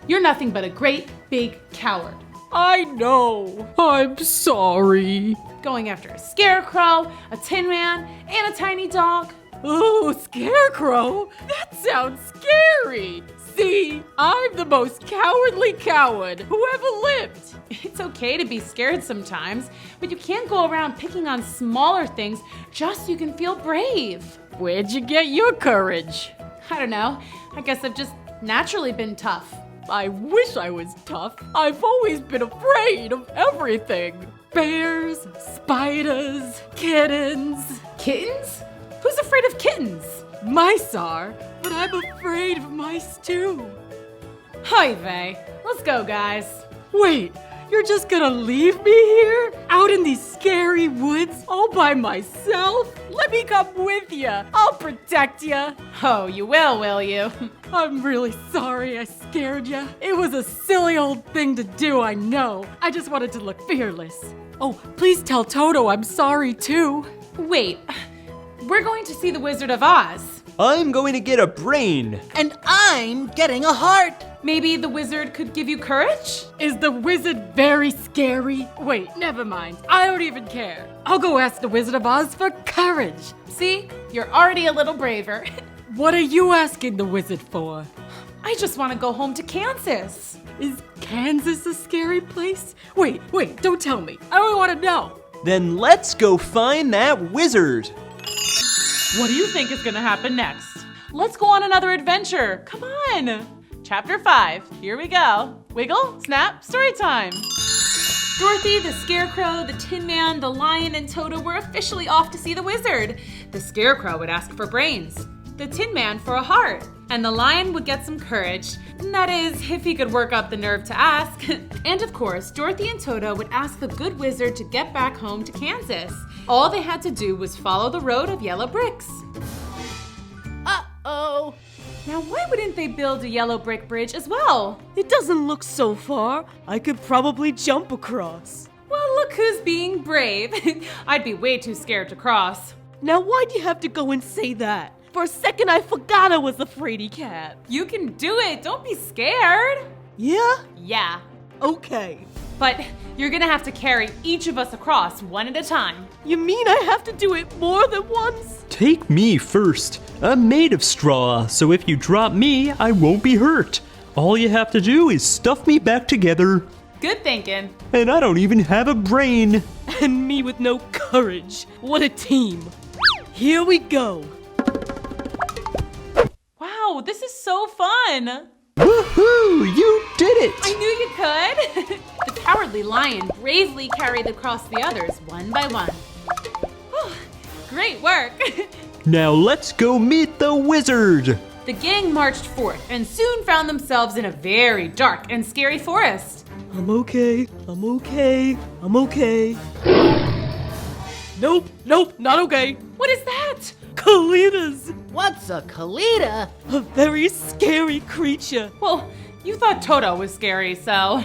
You're nothing but a great big coward. I know. I'm sorry. Going after a scarecrow, a tin man, and a tiny dog. Ooh, scarecrow? That sounds scary. See, I'm the most cowardly coward who ever lived. It's okay to be scared sometimes, but you can't go around picking on smaller things just so you can feel brave. Where'd you get your courage? I don't know. I guess I've just naturally been tough. I wish I was tough. I've always been afraid of everything. Bears, spiders, kittens. Kittens? Who's afraid of kittens? Mice are, but I'm afraid of mice too. Hi, Vay. Let's go, guys. Wait, You're just gonna leave me here? Out in these scary woods all by myself? Let me come with you. I'll protect you. Oh, you will you? I'm really sorry I scared you. It was a silly old thing to do, I know. I just wanted to look fearless. Oh, please tell Toto I'm sorry too. Wait, we're going to see the Wizard of Oz. I'm going to get a brain. And I'm getting a heart. Maybe the wizard could give you courage? Is the wizard very scary? Wait, never mind. I don't even care. I'll go ask the Wizard of Oz for courage. See, you're already a little braver. What are you asking the wizard for? I just want to go home to Kansas. Is Kansas a scary place? Wait, don't tell me. I don't want to know. Then let's go find that wizard. What do you think is going to happen next? Let's go on another adventure. Come on. Chapter 5. Here we go. Wiggle, snap, story time. Dorothy, the Scarecrow, the Tin Man, the Lion, and Toto were officially off to see the wizard. The Scarecrow would ask for brains, the Tin Man for a heart, and the Lion would get some courage. That is, if he could work up the nerve to ask. And of course, Dorothy and Toto would ask the good wizard to get back home to Kansas. All they had to do was follow the road of yellow bricks. Uh-oh. Now, why wouldn't they build a yellow brick bridge as well? It doesn't look so far. I could probably jump across. Well, look who's being brave. I'd be way too scared to cross. Now, why'd you have to go and say that? For a second, I forgot I was a fraidy cat. You can do it. Don't be scared. Yeah? Yeah. Okay. But you're gonna have to carry each of us across one at a time. You mean I have to do it more than once? Take me first. I'm made of straw, so if you drop me, I won't be hurt. All you have to do is stuff me back together. Good thinking. And I don't even have a brain. And me with no courage. What a team. Here we go. Wow, this is so fun. Woohoo! You did it! I knew you could. The cowardly lion bravely carried across the others one by one. Great work. Now let's go meet the wizard. The gang marched forth and soon found themselves in a very dark and scary forest. I'm okay. Nope, not okay. What is that? Kalitas! What's a Kalita? A very scary creature. Well, you thought Toto was scary, so...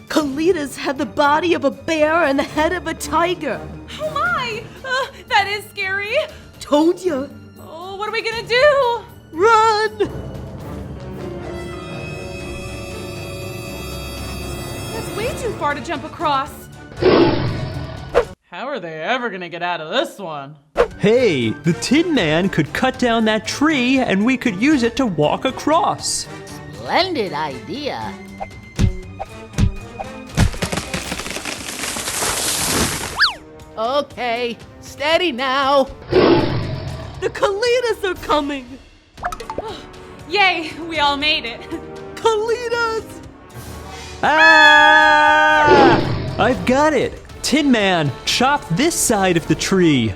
Kalitas had the body of a bear and the head of a tiger. Oh my! That is scary. Told ya. Oh, what are we gonna do? Run! That's way too far to jump across. How are they ever gonna get out of this one? Hey, the Tin Man could cut down that tree and we could use it to walk across. Splendid idea. Okay, steady now. The Kalitas are coming. Yay, we all made it. Kalitas! Ah! I've got it. Tin Man, chop this side of the tree.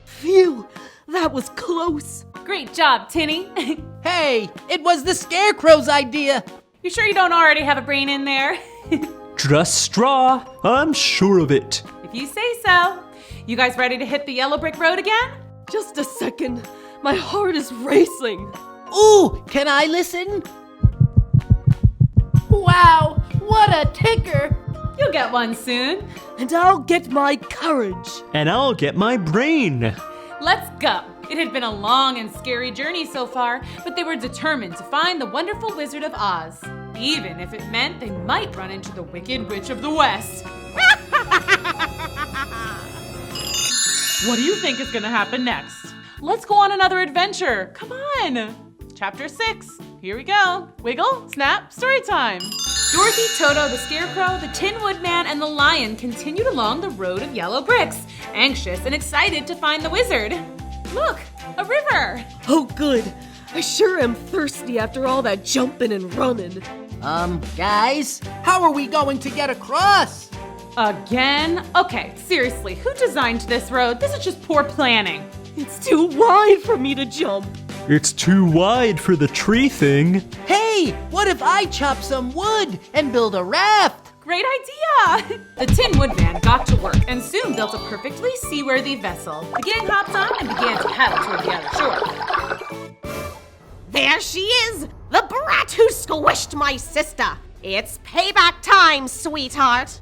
Phew, that was close. Great job, Tinny. Hey, it was the Scarecrow's idea. You sure you don't already have a brain in there? Just straw, I'm sure of it. If you say so. You guys ready to hit the yellow brick road again? Just a second. My heart is racing. Ooh, can I listen? Wow, what a ticker. You'll get one soon. And I'll get my courage. And I'll get my brain. Let's go. It had been a long and scary journey so far, but they were determined to find the wonderful Wizard of Oz, even if it meant they might run into the Wicked Witch of the West. What do you think is gonna happen next? Let's go on another adventure. Come on. Chapter 6. Here we go. Wiggle, snap, story time. Dorothy, Toto, the Scarecrow, the Tin Woodman, and the Lion continued along the road of yellow bricks, anxious and excited to find the wizard. Look, a river. Oh, good. I sure am thirsty after all that jumping and running. Guys, how are we going to get across? Again? Okay, seriously, who designed this road? This is just poor planning. It's too wide for me to jump. It's too wide for the tree thing. Hey, what if I chop some wood and build a raft? Great idea! The Tin Woodman got to work and soon built a perfectly seaworthy vessel. The gang hopped on and began to paddle toward the other shore. There she is, the brat who squished my sister. It's payback time, sweetheart.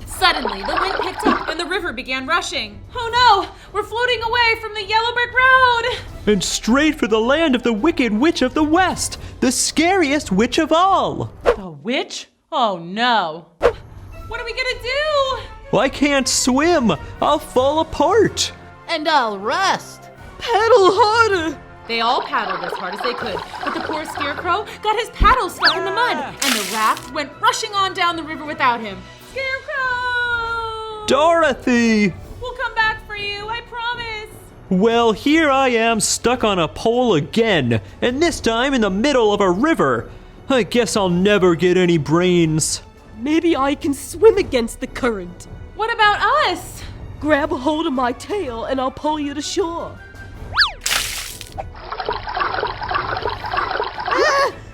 Suddenly, the wind picked up and the river began rushing. Oh no! We're floating away from the yellow brick road! And straight for the land of the Wicked Witch of the West, the scariest witch of all. A witch? Oh no. What are we gonna do? I can't swim. I'll fall apart. And I'll rust. Paddle harder! They all paddled as hard as they could, but the poor scarecrow got his paddle stuck in the mud, and the raft went rushing on down the river without him. Scarecrow! Dorothy! We'll come back for you, I promise. Well, here I am stuck on a pole again, and this time in the middle of a river. I guess I'll never get any brains. Maybe I can swim against the current. What about us? Grab a hold of my tail and I'll pull you to shore.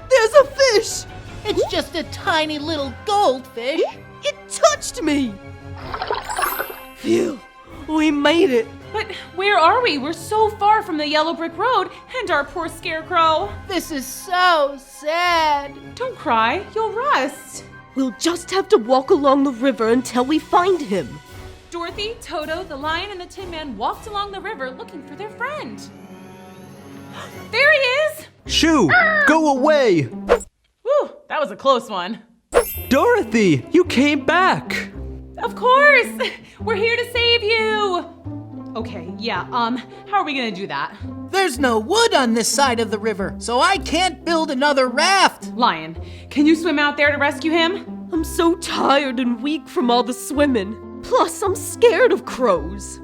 There's a fish! It's just a tiny little goldfish. It touched me! Phew, we made it. But where are we? We're so far from the yellow brick road and our poor scarecrow. This is so sad. Don't cry, you'll rust. We'll just have to walk along the river until we find him. Dorothy, Toto, the lion, and the Tin Man walked along the river looking for their friend. There he is! Shoo! Go away! Whew, that was a close one. Dorothy, you came back! Of course! We're here to save you! Okay, yeah, how are we gonna do that? There's no wood on this side of the river, so I can't build another raft. Lion, can you swim out there to rescue him? I'm so tired and weak from all the swimming. Plus, I'm scared of crows.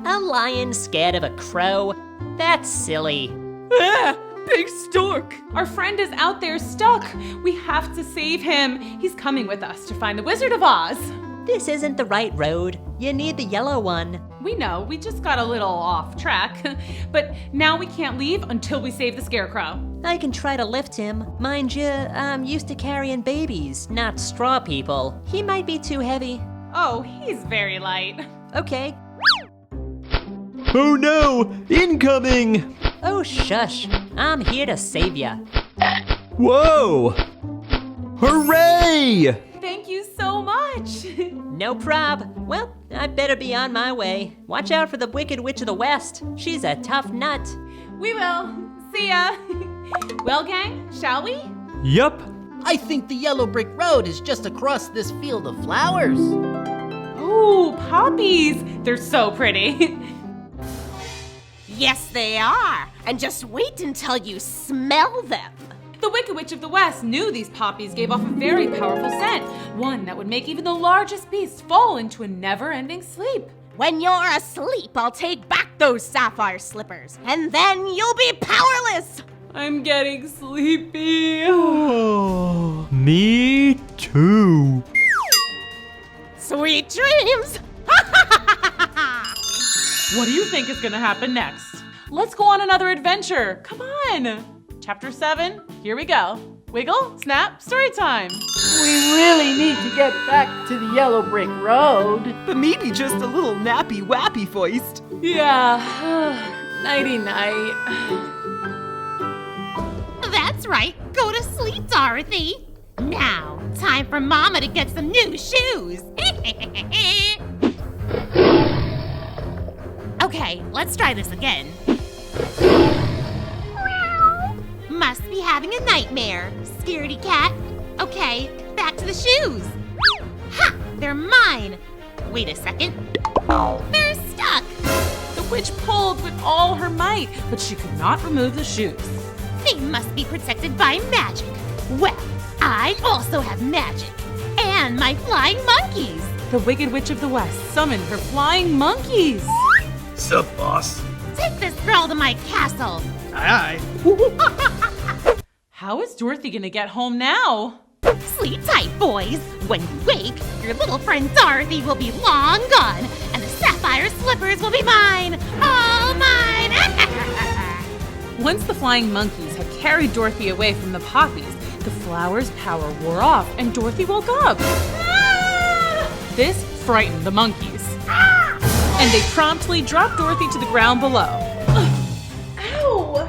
A lion scared of a crow? That's silly. Ah, big stork. Our friend is out there stuck. We have to save him. He's coming with us to find the Wizard of Oz. This isn't the right road. You need the yellow one. We know, we just got a little off track. But now we can't leave until we save the Scarecrow. I can try to lift him. Mind you, I'm used to carrying babies, not straw people. He might be too heavy. Oh, he's very light. Okay. Oh no! Incoming! Oh, shush. I'm here to save ya. Whoa! Hooray! Thank you so much. No prob. Well, I better be on my way. Watch out for the Wicked Witch of the West. She's a tough nut. We will. See ya. Well, gang, shall we? Yup. I think the yellow brick road is just across this field of flowers. Ooh, poppies. They're so pretty. Yes, they are. And just wait until you smell them. The Wicked Witch of the West knew these poppies gave off a very powerful scent, one that would make even the largest beast fall into a never-ending sleep. When you're asleep, I'll take back those sapphire slippers, and then you'll be powerless. I'm getting sleepy. Oh, me too. Sweet dreams. What do you think is gonna happen next? Let's go on another adventure. Come on. Chapter 7, here we go. Wiggle, snap, story time. We really need to get back to the yellow brick road. But maybe just a little nappy-wappy voiced. Yeah, nighty-night. That's right. Go to sleep, Dorothy. Now, time for Mama to get some new shoes. Okay, let's try this again. Must be having a nightmare, scaredy cat. Okay, back to the shoes. Ha! They're mine. Wait a second. They're stuck. The witch pulled with all her might, but she could not remove the shoes. They must be protected by magic. Well, I also have magic. And my flying monkeys. The Wicked Witch of the West summoned her flying monkeys. Sup, boss? Take this girl to my castle. Aye. How is Dorothy gonna get home now? Sleep tight, boys. When you wake, your little friend Dorothy will be long gone, and the sapphire slippers will be mine. All mine. Once the flying monkeys had carried Dorothy away from the poppies, the flower's power wore off and Dorothy woke up. This frightened the monkeys. And they promptly dropped Dorothy to the ground below. Ow!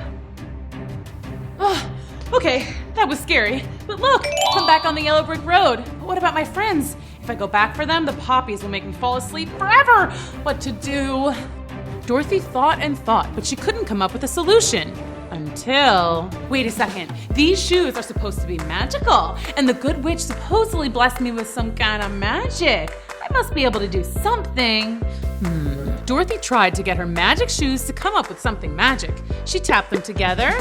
Okay, that was scary. But look, I'm back on the yellow brick road. But what about my friends? If I go back for them, the poppies will make me fall asleep forever. What to do? Dorothy thought and thought, but she couldn't come up with a solution. Until... Wait a second. These shoes are supposed to be magical, and the good witch supposedly blessed me with some kind of magic. I must be able to do something. Dorothy tried to get her magic shoes to come up with something magic. She tapped them together.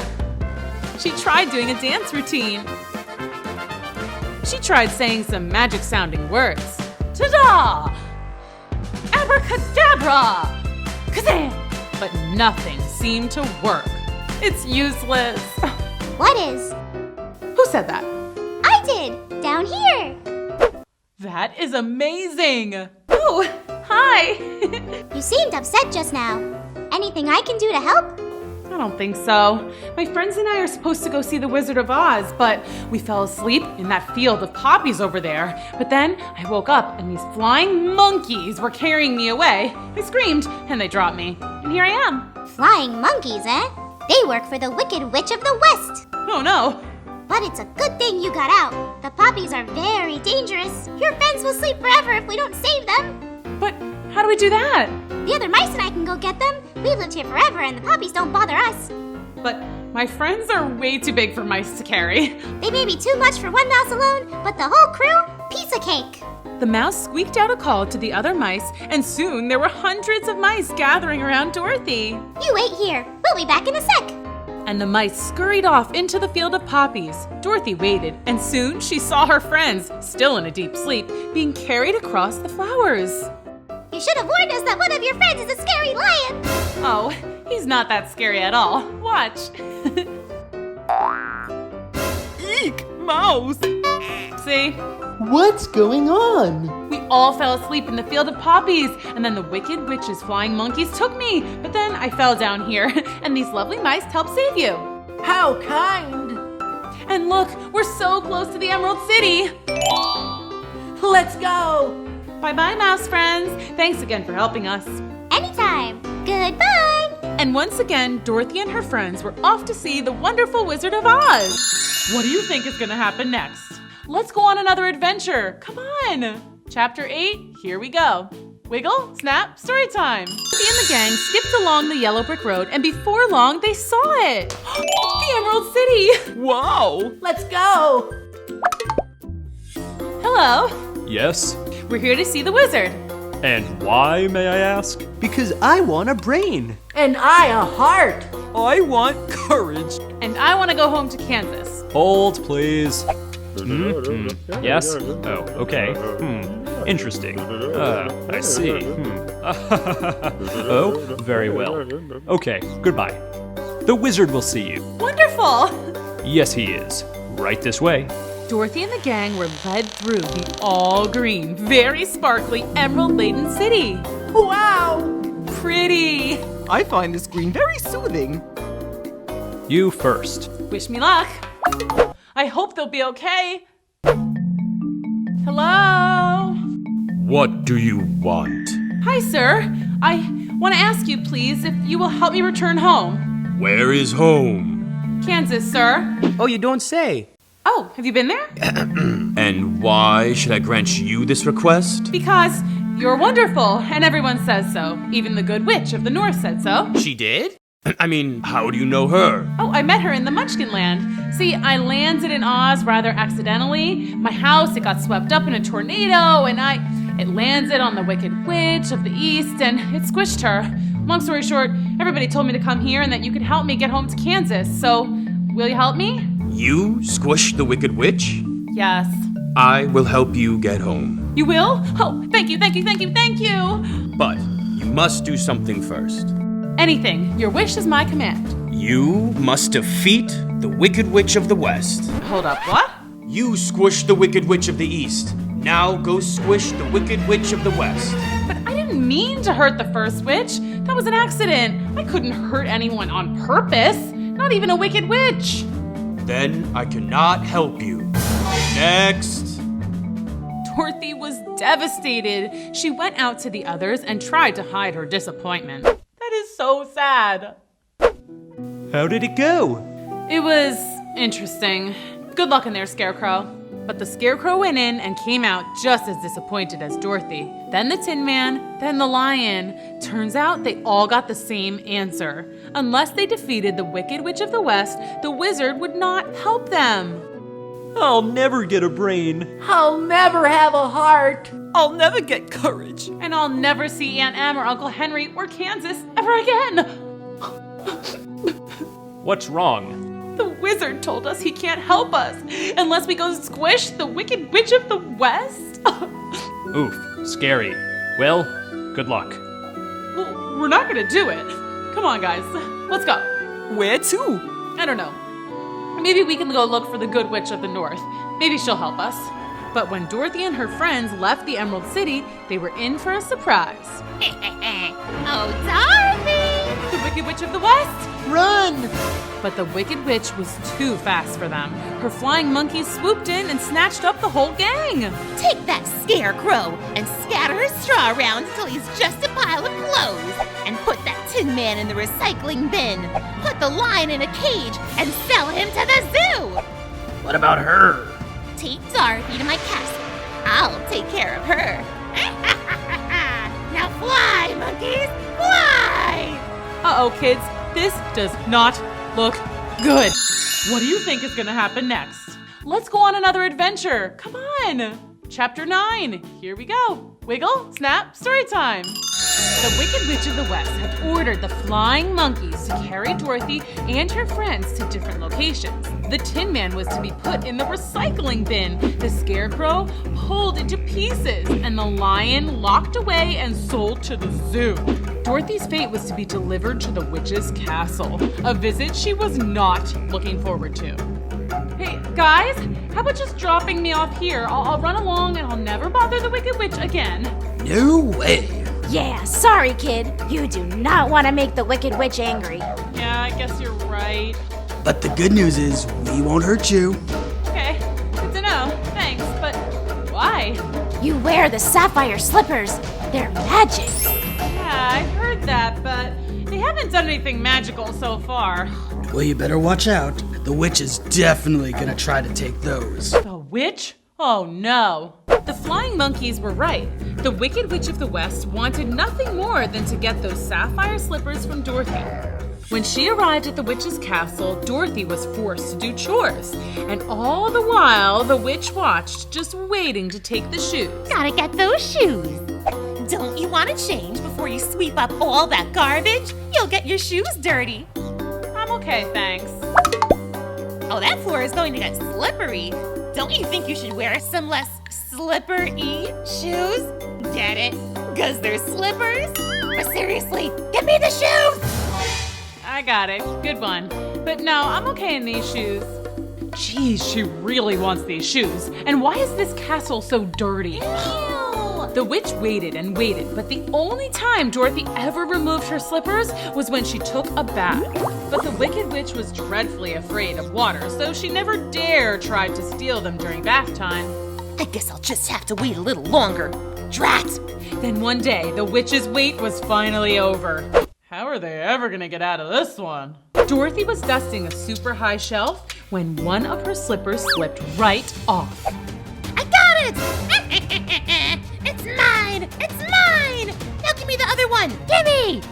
She tried doing a dance routine. She tried saying some magic-sounding words. Ta-da! Abracadabra! Kazam! But nothing seemed to work. It's useless. What is? Who said that? I did, down here. That is amazing. Oh, hi. You seemed upset just now. Anything I can do to help? I don't think so. My friends and I are supposed to go see the Wizard of Oz, but we fell asleep in that field of poppies over there. But then I woke up and these flying monkeys were carrying me away. I screamed and they dropped me. And here I am. Flying monkeys, eh? They work for the Wicked Witch of the West. Oh no. But it's a good thing you got out. The poppies are very dangerous. Your friends will sleep forever if we don't save them. But how do we do that? The other mice and I can go get them. We've lived here forever and the poppies don't bother us. But my friends are way too big for mice to carry. They may be too much for one mouse alone, but the whole crew, piece of cake. The mouse squeaked out a call to the other mice, and soon there were hundreds of mice gathering around Dorothy. You wait here. We'll be back in a sec. And the mice scurried off into the field of poppies. Dorothy waited, and soon she saw her friends, still in a deep sleep, being carried across the flowers. You should have warned us that one of your friends is a scary lion. Oh, he's not that scary at all. Watch. Eek, mouse. See? What's going on? We all fell asleep in the field of poppies, and then the Wicked Witch's flying monkeys took me. But then I fell down here, and these lovely mice helped save you. How kind. And look, we're so close to the Emerald City. Let's go. Bye-bye, mouse friends. Thanks again for helping us. Anytime. Goodbye. And once again, Dorothy and her friends were off to see the wonderful Wizard of Oz. What do you think is going to happen next? Let's go on another adventure. Come on. Chapter 8, here we go. Wiggle, snap, story time. Dorothy and the gang skipped along the yellow brick road, and before long, they saw it. The Emerald City. Wow. Let's go. Hello. Yes? We're here to see the wizard. And why, may I ask? Because I want a brain. And I a heart. I want courage. And I want to go home to Kansas. Hold, please. Yes? Oh, okay. Interesting. I see. Oh, very well. Okay, goodbye. The wizard will see you. Wonderful! Yes, he is. Right this way. Dorothy and the gang were led through the all-green, very sparkly, emerald-laden city. Wow! Pretty! I find this green very soothing. You first. Wish me luck. I hope they'll be okay. Hello? What do you want? Hi, sir. I want to ask you, please, if you will help me return home. Where is home? Kansas, sir. Oh, you don't say. Oh, have you been there? And why should I grant you this request? Because you're wonderful, and everyone says so. Even the good witch of the north said so. She did? I mean, how do you know her? Oh, I met her in the Munchkin Land. See, I landed in Oz rather accidentally. My house, it got swept up in a tornado, and it landed on the Wicked Witch of the East, and it squished her. Long story short, everybody told me to come here and that you could help me get home to Kansas. So, will you help me? You squished the Wicked Witch? Yes. I will help you get home. You will? Oh, thank you, thank you, thank you, thank you! But you must do something first. Anything. Your wish is my command. You must defeat the Wicked Witch of the West. Hold up, what? You squished the Wicked Witch of the East. Now go squish the Wicked Witch of the West. But I didn't mean to hurt the first witch. That was an accident. I couldn't hurt anyone on purpose. Not even a wicked witch. Then I cannot help you. Next. Dorothy was devastated. She went out to the others and tried to hide her disappointment. That is so sad. How did it go? It was interesting. Good luck in there, Scarecrow. But the Scarecrow went in and came out just as disappointed as Dorothy. Then the Tin Man, then the Lion. Turns out they all got the same answer. Unless they defeated the Wicked Witch of the West, the wizard would not help them. I'll never get a brain. I'll never have a heart. I'll never get courage. And I'll never see Aunt Em or Uncle Henry or Kansas ever again. What's wrong? The wizard told us he can't help us unless we go squish the Wicked Witch of the West. Oof, scary. Well, good luck. Well, we're not gonna do it. Come on, guys. Let's go. Where to? I don't know. Maybe we can go look for the Good Witch of the North. Maybe she'll help us. But when Dorothy and her friends left the Emerald City, they were in for a surprise. Oh, Dorothy! The Wicked Witch of the West! Run! But the Wicked Witch was too fast for them. Her flying monkeys swooped in and snatched up the whole gang. Take that Scarecrow and scatter his straw around until he's just a pile of clothes. And put that Tin Man in the recycling bin. Put the Lion in a cage and sell him to the zoo. What about her? Take Dorothy to my castle. I'll take care of her. Now fly, monkeys, fly! Uh-oh, kids. This does not look good. What do you think is gonna happen next? Let's go on another adventure. Come on. Chapter 9. Here we go. Wiggle, snap, story time. The Wicked Witch of the West had ordered the flying monkeys to carry Dorothy and her friends to different locations. The Tin Man was to be put in the recycling bin, the Scarecrow pulled into pieces, and the Lion locked away and sold to the zoo. Dorothy's fate was to be delivered to the witch's castle, a visit she was not looking forward to. Hey, guys, how about just dropping me off here? I'll run along and I'll never bother the Wicked Witch again. No way. Yeah, sorry, kid. You do not want to make the Wicked Witch angry. Yeah, I guess you're right. But the good news is we won't hurt you. Okay, good to know. Thanks, but why? You wear the sapphire slippers. They're magic. Yeah, I've heard that, but they haven't done anything magical so far. Well, you better watch out. The witch is definitely gonna try to take those. The witch? Oh no. The flying monkeys were right. The Wicked Witch of the West wanted nothing more than to get those sapphire slippers from Dorothy. When she arrived at the witch's castle, Dorothy was forced to do chores. And all the while, the witch watched, just waiting to take the shoes. Gotta get those shoes. Don't you want to change before you sweep up all that garbage? You'll get your shoes dirty. I'm okay, thanks. Oh, that floor is going to get slippery. Don't you think you should wear some less slippery shoes? Get it? 'Cause they're slippers? But seriously, give me the shoes! I got it. Good one. But no, I'm okay in these shoes. Geez, she really wants these shoes. And why is this castle so dirty? Ew. The witch waited and waited, but the only time Dorothy ever removed her slippers was when she took a bath. But the Wicked Witch was dreadfully afraid of water, so she never dare tried to steal them during bath time. I guess I'll just have to wait a little longer. Drat! Then one day, the witch's wait was finally over. How are they ever gonna get out of this one? Dorothy was dusting a super high shelf when one of her slippers slipped right off. I got it! It's mine! It's mine! Now give me the other one! Gimme!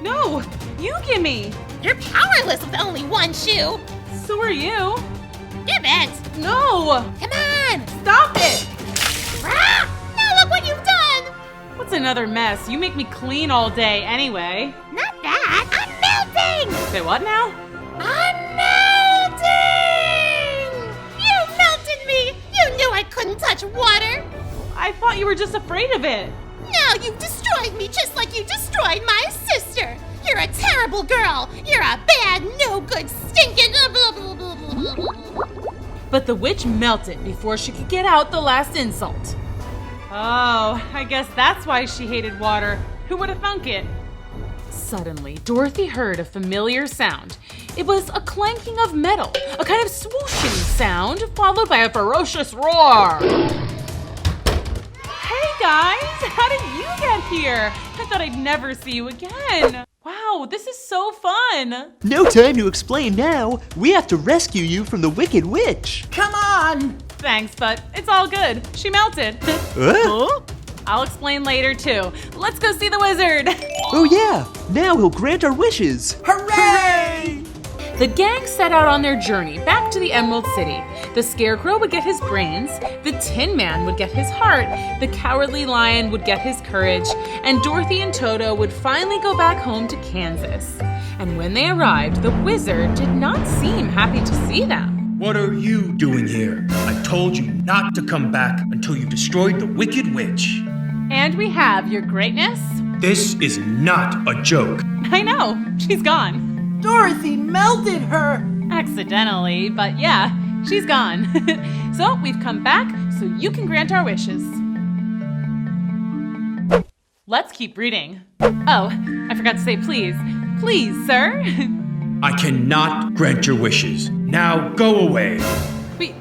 No, you gimme! You're powerless with only one shoe! So are you. Give it! No! Come on! Stop it! Ah! Now look what you've done! What's another mess? You make me clean all day anyway. Not that! I'm melting! Say what now? I'm melting! You melted me! You knew I couldn't touch water! I thought you were just afraid of it. Now you've destroyed me just like you destroyed my sister! You're a terrible girl! You're a bad, no good, stinking... But the witch melted before she could get out the last insult. Oh, I guess that's why she hated water. Who would have thunk it? Suddenly, Dorothy heard a familiar sound. It was a clanking of metal, a kind of swooshing sound, followed by a ferocious roar. Hey guys, how did you get here? I thought I'd never see you again. Wow, this is so fun. No time to explain now. We have to rescue you from the Wicked Witch. Come on! Thanks, but it's all good. She melted. Huh? I'll explain later too. Let's go see the wizard. Oh yeah, now he'll grant our wishes. Hooray! The gang set out on their journey back to the Emerald City. The Scarecrow would get his brains, the Tin Man would get his heart, the Cowardly Lion would get his courage, and Dorothy and Toto would finally go back home to Kansas. And when they arrived, the wizard did not seem happy to see them. What are you doing here? I told you not to come back until you destroyed the Wicked Witch. And we have your greatness. This is not a joke. I know, she's gone. Dorothy melted her! Accidentally, but yeah, she's gone. So we've come back so you can grant our wishes. Let's keep reading. Oh, I forgot to say please. Please, sir. I cannot grant your wishes. Now go away. Wait,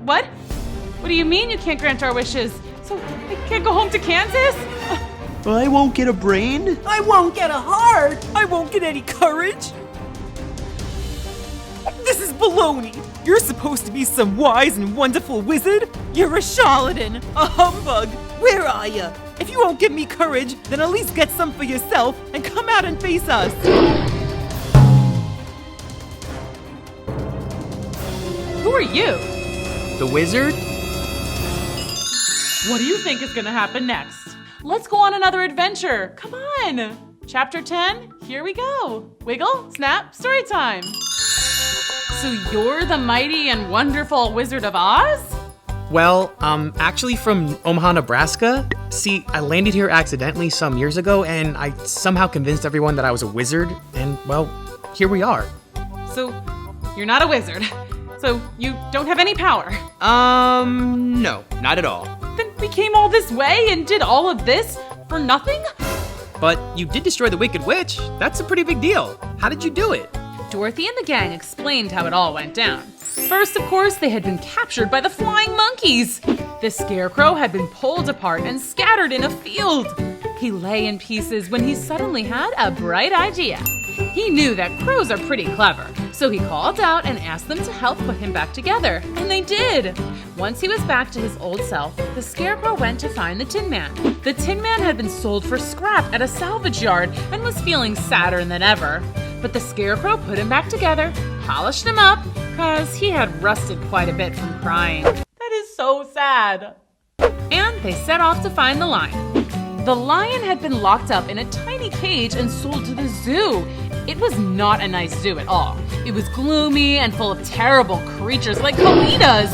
what? What do you mean you can't grant our wishes? So I can't go home to Kansas? I won't get a brain. I won't get a heart! I won't get any courage. This is baloney. You're supposed to be some wise and wonderful wizard. You're a charlatan, a humbug. Where are you? If you won't give me courage, then at least get some for yourself and come out and face us. Who are you? The wizard? What do you think is gonna happen next? Let's go on another adventure. Come on. Chapter 10, here we go. Wiggle, snap, story time. So you're the mighty and wonderful Wizard of Oz? Well, I'm actually from Omaha, Nebraska. See, I landed here accidentally some years ago, and I somehow convinced everyone that I was a wizard, and, well, here we are. So, you're not a wizard. So, you don't have any power. No, not at all. Then we came all this way and did all of this for nothing? But you did destroy the Wicked Witch. That's a pretty big deal. How did you do it? Dorothy and the gang explained how it all went down. First, of course, they had been captured by the flying monkeys. The Scarecrow had been pulled apart and scattered in a field. He lay in pieces when he suddenly had a bright idea. He knew that crows are pretty clever, so he called out and asked them to help put him back together, and they did. Once he was back to his old self, the Scarecrow went to find the Tin Man. The Tin Man had been sold for scrap at a salvage yard and was feeling sadder than ever. But the Scarecrow put him back together, polished him up, cause he had rusted quite a bit from crying. That is so sad. And they set off to find the lion. The lion had been locked up in a tiny cage and sold to the zoo. It was not a nice zoo at all. It was gloomy and full of terrible creatures like colitas.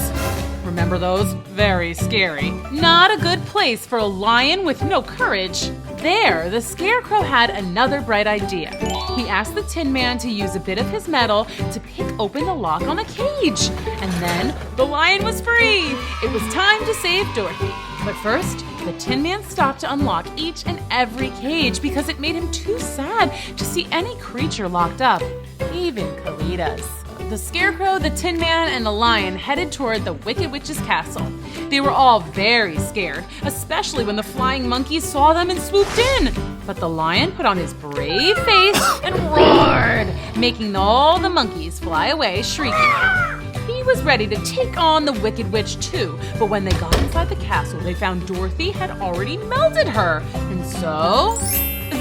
Remember those? Very scary. Not a good place for a lion with no courage. There, the Scarecrow had another bright idea. He asked the Tin Man to use a bit of his metal to pick open the lock on the cage. And then the lion was free. It was time to save Dorothy. But first, the Tin Man stopped to unlock each and every cage because it made him too sad to see any creature locked up, even colitas. The Scarecrow, the Tin Man, and the lion headed toward the Wicked Witch's castle. They were all very scared, especially when the flying monkeys saw them and swooped in. But the lion put on his brave face and roared, making all the monkeys fly away shrieking. He was ready to take on the Wicked Witch too, but when they got inside the castle, they found Dorothy had already melted her. And so...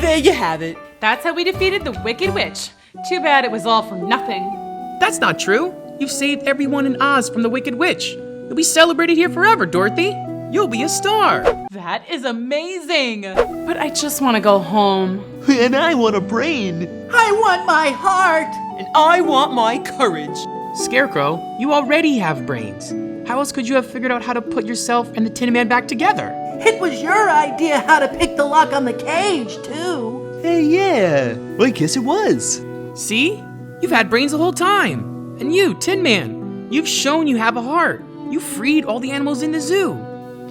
there you have it. That's how we defeated the Wicked Witch. Too bad it was all for nothing. That's not true. You've saved everyone in Oz from the Wicked Witch. You'll be celebrated here forever, Dorothy. You'll be a star. That is amazing. But I just want to go home. And I want a brain. I want my heart. And I want my courage. Scarecrow, you already have brains. How else could you have figured out how to put yourself and the Tin Man back together? It was your idea how to pick the lock on the cage, too. Hey, yeah. Well, I guess it was. See? You've had brains the whole time. And you, Tin Man, you've shown you have a heart. You freed all the animals in the zoo.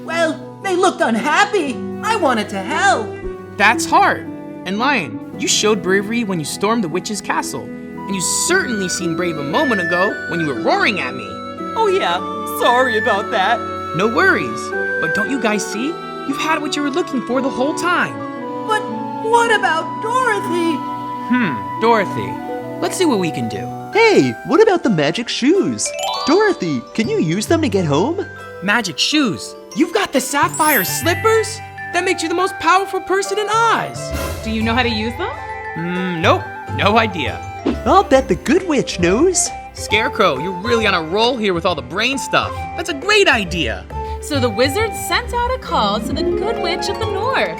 Well, they looked unhappy. I wanted to help. That's hard. And Lion, you showed bravery when you stormed the witch's castle. And you certainly seemed brave a moment ago when you were roaring at me. Oh yeah, sorry about that. No worries. But don't you guys see? You've had what you were looking for the whole time. But what about Dorothy? Dorothy. Let's see what we can do. Hey, what about the magic shoes? Dorothy, can you use them to get home? Magic shoes. You've got the sapphire slippers? That makes you the most powerful person in Oz. Do you know how to use them? Nope. No idea. I'll bet the good witch knows. Scarecrow, you're really on a roll here with all the brain stuff. That's a great idea. So the wizard sent out a call to the Good Witch of the North.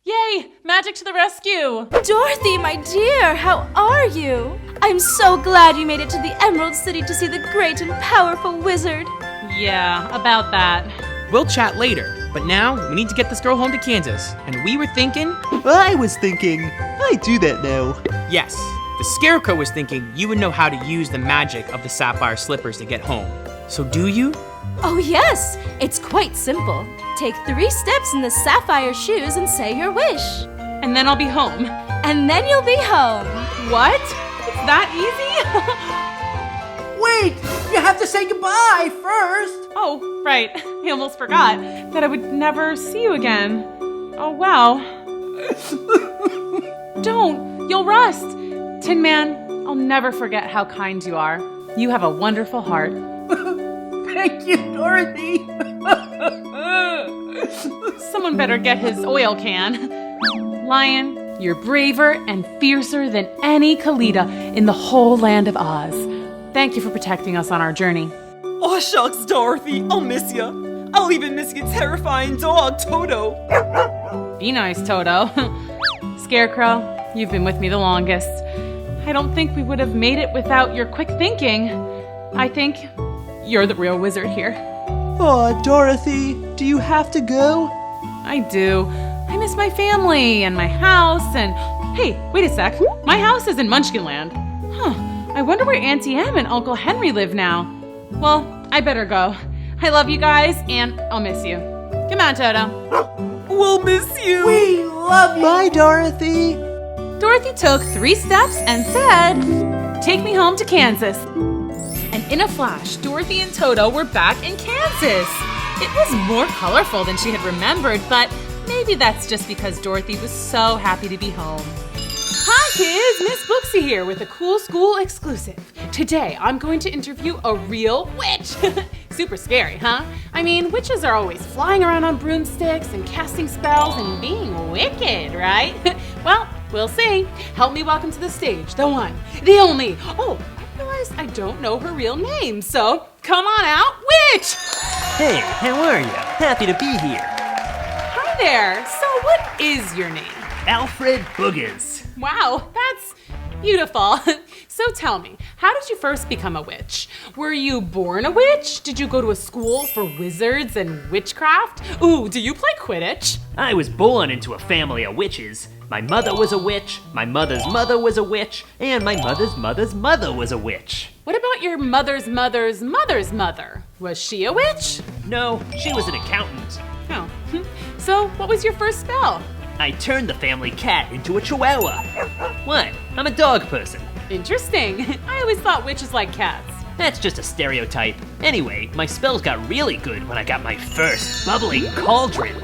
Yay! Magic to the rescue! Dorothy, my dear, how are you? I'm so glad you made it to the Emerald City to see the great and powerful wizard. Yeah, about that. We'll chat later, but now we need to get this girl home to Kansas. And we were thinking... I was thinking, I do that now. Yes, the Scarecrow was thinking you would know how to use the magic of the sapphire slippers to get home. So do you? Oh yes, it's quite simple. Take 3 steps in the sapphire shoes and say your wish. And then I'll be home. And then you'll be home. What? It's that easy? Wait, you have to say goodbye first. Oh, right. I almost forgot that I would never see you again. Oh, wow. Don't. You'll rust. Tin Man, I'll never forget how kind you are. You have a wonderful heart. Thank you, Dorothy. Someone better get his oil can. Lion, you're braver and fiercer than any Kalita in the whole land of Oz. Thank you for protecting us on our journey. Oh shucks, Dorothy, I'll miss ya. I'll even miss your terrifying dog, Toto. Be nice, Toto. Scarecrow, you've been with me the longest. I don't think we would have made it without your quick thinking. I think you're the real wizard here. Aw, Dorothy, do you have to go? I do. I miss my family and my house and... Hey, wait a sec. My house is in Munchkinland. I wonder where Auntie Em and Uncle Henry live now. Well, I better go. I love you guys and I'll miss you. Come on, Toto. We'll miss you. We love you. Bye, Dorothy. Dorothy took 3 steps and said, "Take me home to Kansas." And in a flash, Dorothy and Toto were back in Kansas. It was more colorful than she had remembered, but maybe that's just because Dorothy was so happy to be home. Hi kids, Miss Booksy here with a cool school exclusive. Today I'm going to interview a real witch. Super scary, huh? I mean, witches are always flying around on broomsticks and casting spells and being wicked, right? Well, we'll see. Help me welcome to the stage, the one, the only. Oh, I realize I don't know her real name, so come on out, witch! Hey, how are you? Happy to be here. Hi there. So what is your name? Alfred Boogers. Wow, that's beautiful. So tell me, how did you first become a witch? Were you born a witch? Did you go to a school for wizards and witchcraft? Ooh, do you play Quidditch? I was born into a family of witches. My mother was a witch, my mother's mother was a witch, and my mother's mother's mother was a witch. What about your mother's mother's mother's mother? Was she a witch? No, she was an accountant. Oh, so what was your first spell? I turned the family cat into a chihuahua. What? I'm a dog person. Interesting. I always thought witches liked cats. That's just a stereotype. Anyway, my spells got really good when I got my first bubbling cauldron.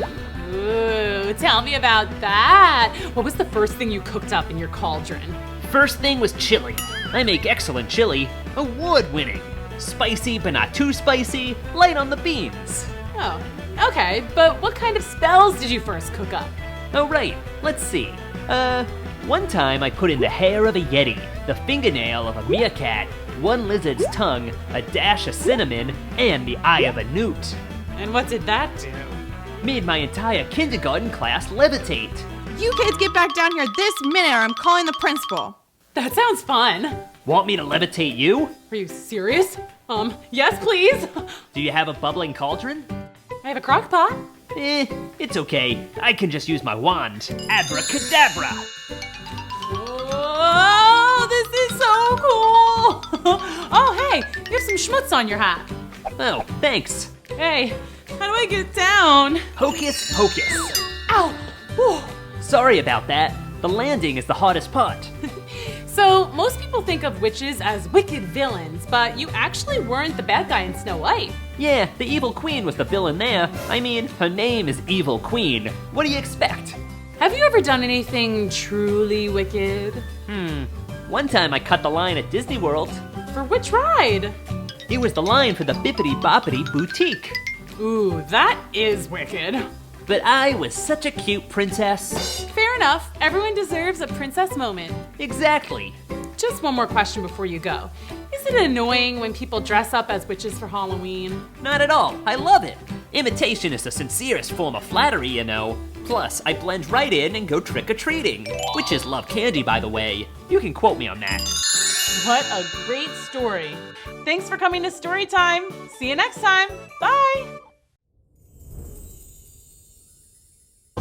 Ooh, tell me about that. What was the first thing you cooked up in your cauldron? First thing was chili. I make excellent chili, award-winning. Spicy but not too spicy, light on the beans. Oh, okay, but what kind of spells did you first cook up? Oh right, let's see. One time I put in the hair of a yeti, the fingernail of a meerkat, 1 lizard's tongue, a dash of cinnamon, and the eye of a newt. And what did that do? Made my entire kindergarten class levitate. You kids get back down here this minute or I'm calling the principal. That sounds fun. Want me to levitate you? Are you serious? Yes, please. Do you have a bubbling cauldron? I have a crock pot. It's okay. I can just use my wand. Abracadabra! Oh, this is so cool! Oh, hey, you have some schmutz on your hat. Oh, thanks. Hey, how do I get down? Hocus pocus. Ow! Whew. Sorry about that. The landing is the hardest part. So, most people think of witches as wicked villains, but you actually weren't the bad guy in Snow White. Yeah, the evil queen was the villain there. I mean, her name is Evil Queen. What do you expect? Have you ever done anything truly wicked? One time I cut the line at Disney World. For which ride? It was the line for the Bippity Boppity Boutique. Ooh, that is wicked. But I was such a cute princess. Fair enough. Everyone deserves a princess moment. Exactly. Just one more question before you go. Is it annoying when people dress up as witches for Halloween? Not at all. I love it. Imitation is the sincerest form of flattery, you know. Plus, I blend right in and go trick-or-treating. Witches love candy, by the way. You can quote me on that. What a great story. Thanks for coming to Storytime. See you next time. Bye.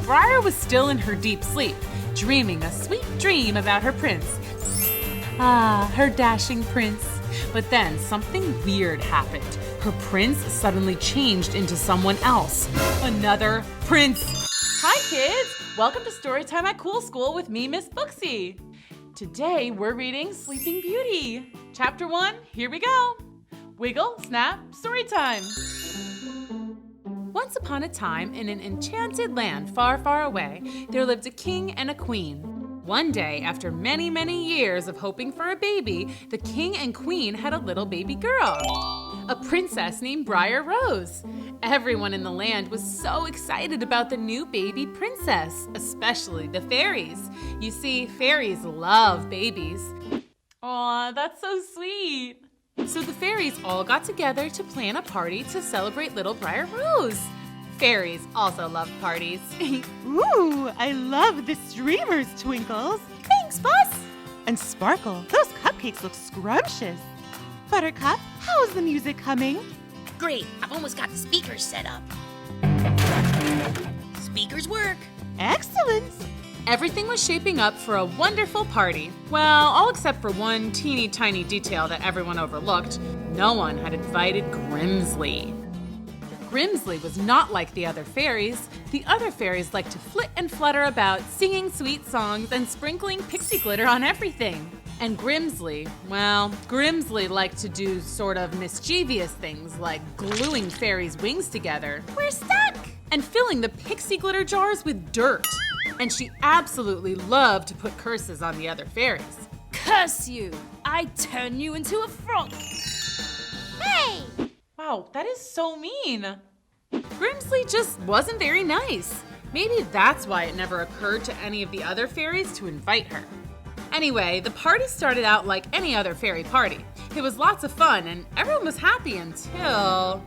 Briar was still in her deep sleep, dreaming a sweet dream about her prince. Ah, her dashing prince. But then something weird happened. Her prince suddenly changed into someone else. Another prince. Hi kids, welcome to Storytime at Cool School with me, Miss Booksy. Today we're reading Sleeping Beauty. Chapter 1, here we go. Wiggle, snap, Storytime. Once upon a time, in an enchanted land far, far away, there lived a king and a queen. One day, after many, many years of hoping for a baby, the king and queen had a little baby girl, a princess named Briar Rose. Everyone in the land was so excited about the new baby princess, especially the fairies. You see, fairies love babies. Aw, that's so sweet. So the fairies all got together to plan a party to celebrate little Briar Rose. Fairies also love parties. Ooh, I love the streamers, Twinkles. Thanks, boss. And Sparkle, those cupcakes look scrumptious. Buttercup, how's the music coming? Great, I've almost got the speakers set up. Speakers work. Excellent. Everything was shaping up for a wonderful party. Well, all except for one teeny tiny detail that everyone overlooked. No one had invited Grimsley. Grimsley was not like the other fairies. The other fairies liked to flit and flutter about, singing sweet songs and sprinkling pixie glitter on everything. And Grimsley, well, Grimsley liked to do sort of mischievous things like gluing fairies' wings together. We're stuck! And filling the pixie glitter jars with dirt. And she absolutely loved to put curses on the other fairies. Curse you! I turn you into a frog! Hey! Wow, that is so mean. Grimsley just wasn't very nice. Maybe that's why it never occurred to any of the other fairies to invite her. Anyway, the party started out like any other fairy party. It was lots of fun and everyone was happy until...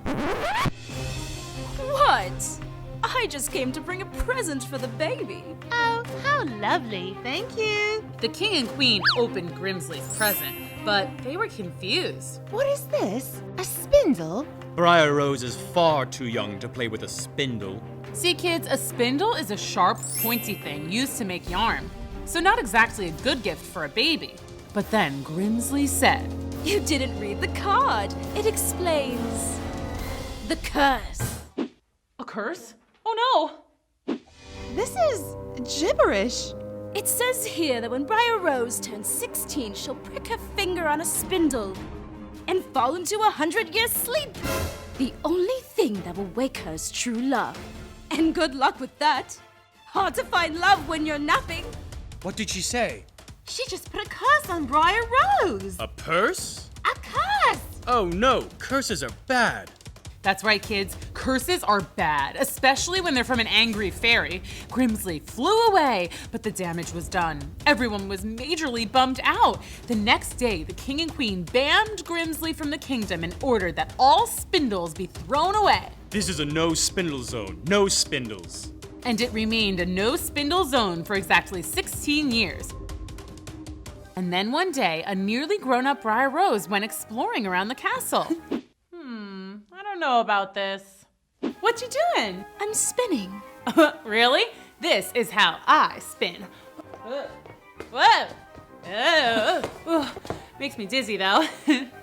What? I just came to bring a present for the baby. Oh, how lovely. Thank you. The king and queen opened Grimsley's present, but they were confused. What is this? A spindle? Briar Rose is far too young to play with a spindle. See kids, a spindle is a sharp, pointy thing used to make yarn. So not exactly a good gift for a baby. But then Grimsley said, You didn't read the card. It explains the curse. A curse? Oh no! This is gibberish. It says here that when Briar Rose turns 16, she'll prick her finger on a spindle and fall into a 100-year sleep. The only thing that will wake her is true love. And good luck with that. Hard to find love when you're napping. What did she say? She just put a curse on Briar Rose. A purse? A curse! Oh no, curses are bad. That's right, kids. Curses are bad, especially when they're from an angry fairy. Grimsley flew away, but the damage was done. Everyone was majorly bummed out. The next day, the king and queen banned Grimsley from the kingdom and ordered that all spindles be thrown away. This is a no spindle zone. No spindles. And it remained a no spindle zone for exactly 16 years. And then one day, a nearly grown-up Briar Rose went exploring around the castle. I don't know about this. What you doing? I'm spinning. Really? This is how I spin. Whoa. Makes me dizzy though.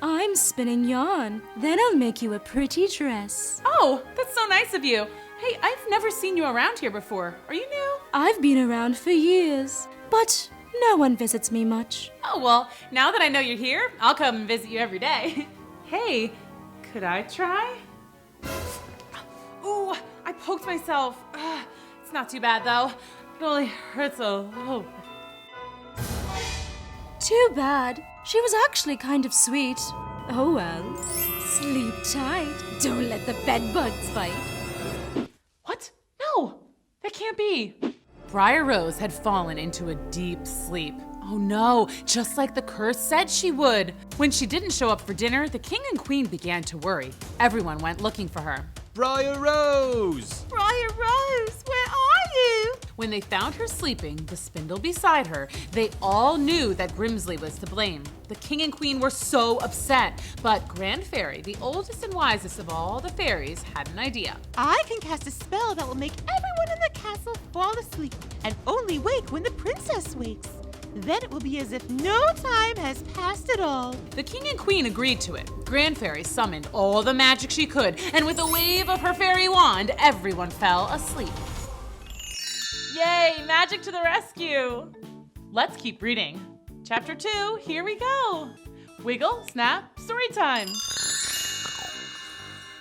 I'm spinning yarn. Then I'll make you a pretty dress. Oh, that's so nice of you. Hey, I've never seen you around here before. Are you new? I've been around for years, but No one visits me much. Oh, well, now that I know you're here, I'll come and visit you every day. Hey, could I try? Ooh, I poked myself. It's not too bad, though. It only hurts a little. Too bad. She was actually kind of sweet. Oh well. Sleep tight. Don't let the bed bugs bite. What? No, that can't be. Briar Rose had fallen into a deep sleep. Oh no, just like the curse said she would. When she didn't show up for dinner, the king and queen began to worry. Everyone went looking for her. Briar Rose! Briar Rose, where are you? When they found her sleeping, the spindle beside her, they all knew that Grimsley was to blame. The king and queen were so upset, but Grand Fairy, the oldest and wisest of all the fairies, had an idea. I can cast a spell that will make everyone in the castle fall asleep and only wake when the princess wakes. Then it will be as if no time has passed at all. The king and queen agreed to it. Grand Fairy summoned all the magic she could, and with a wave of her fairy wand, everyone fell asleep. Yay, magic to the rescue! Let's keep reading. Chapter 2, here we go. Wiggle, snap, story time.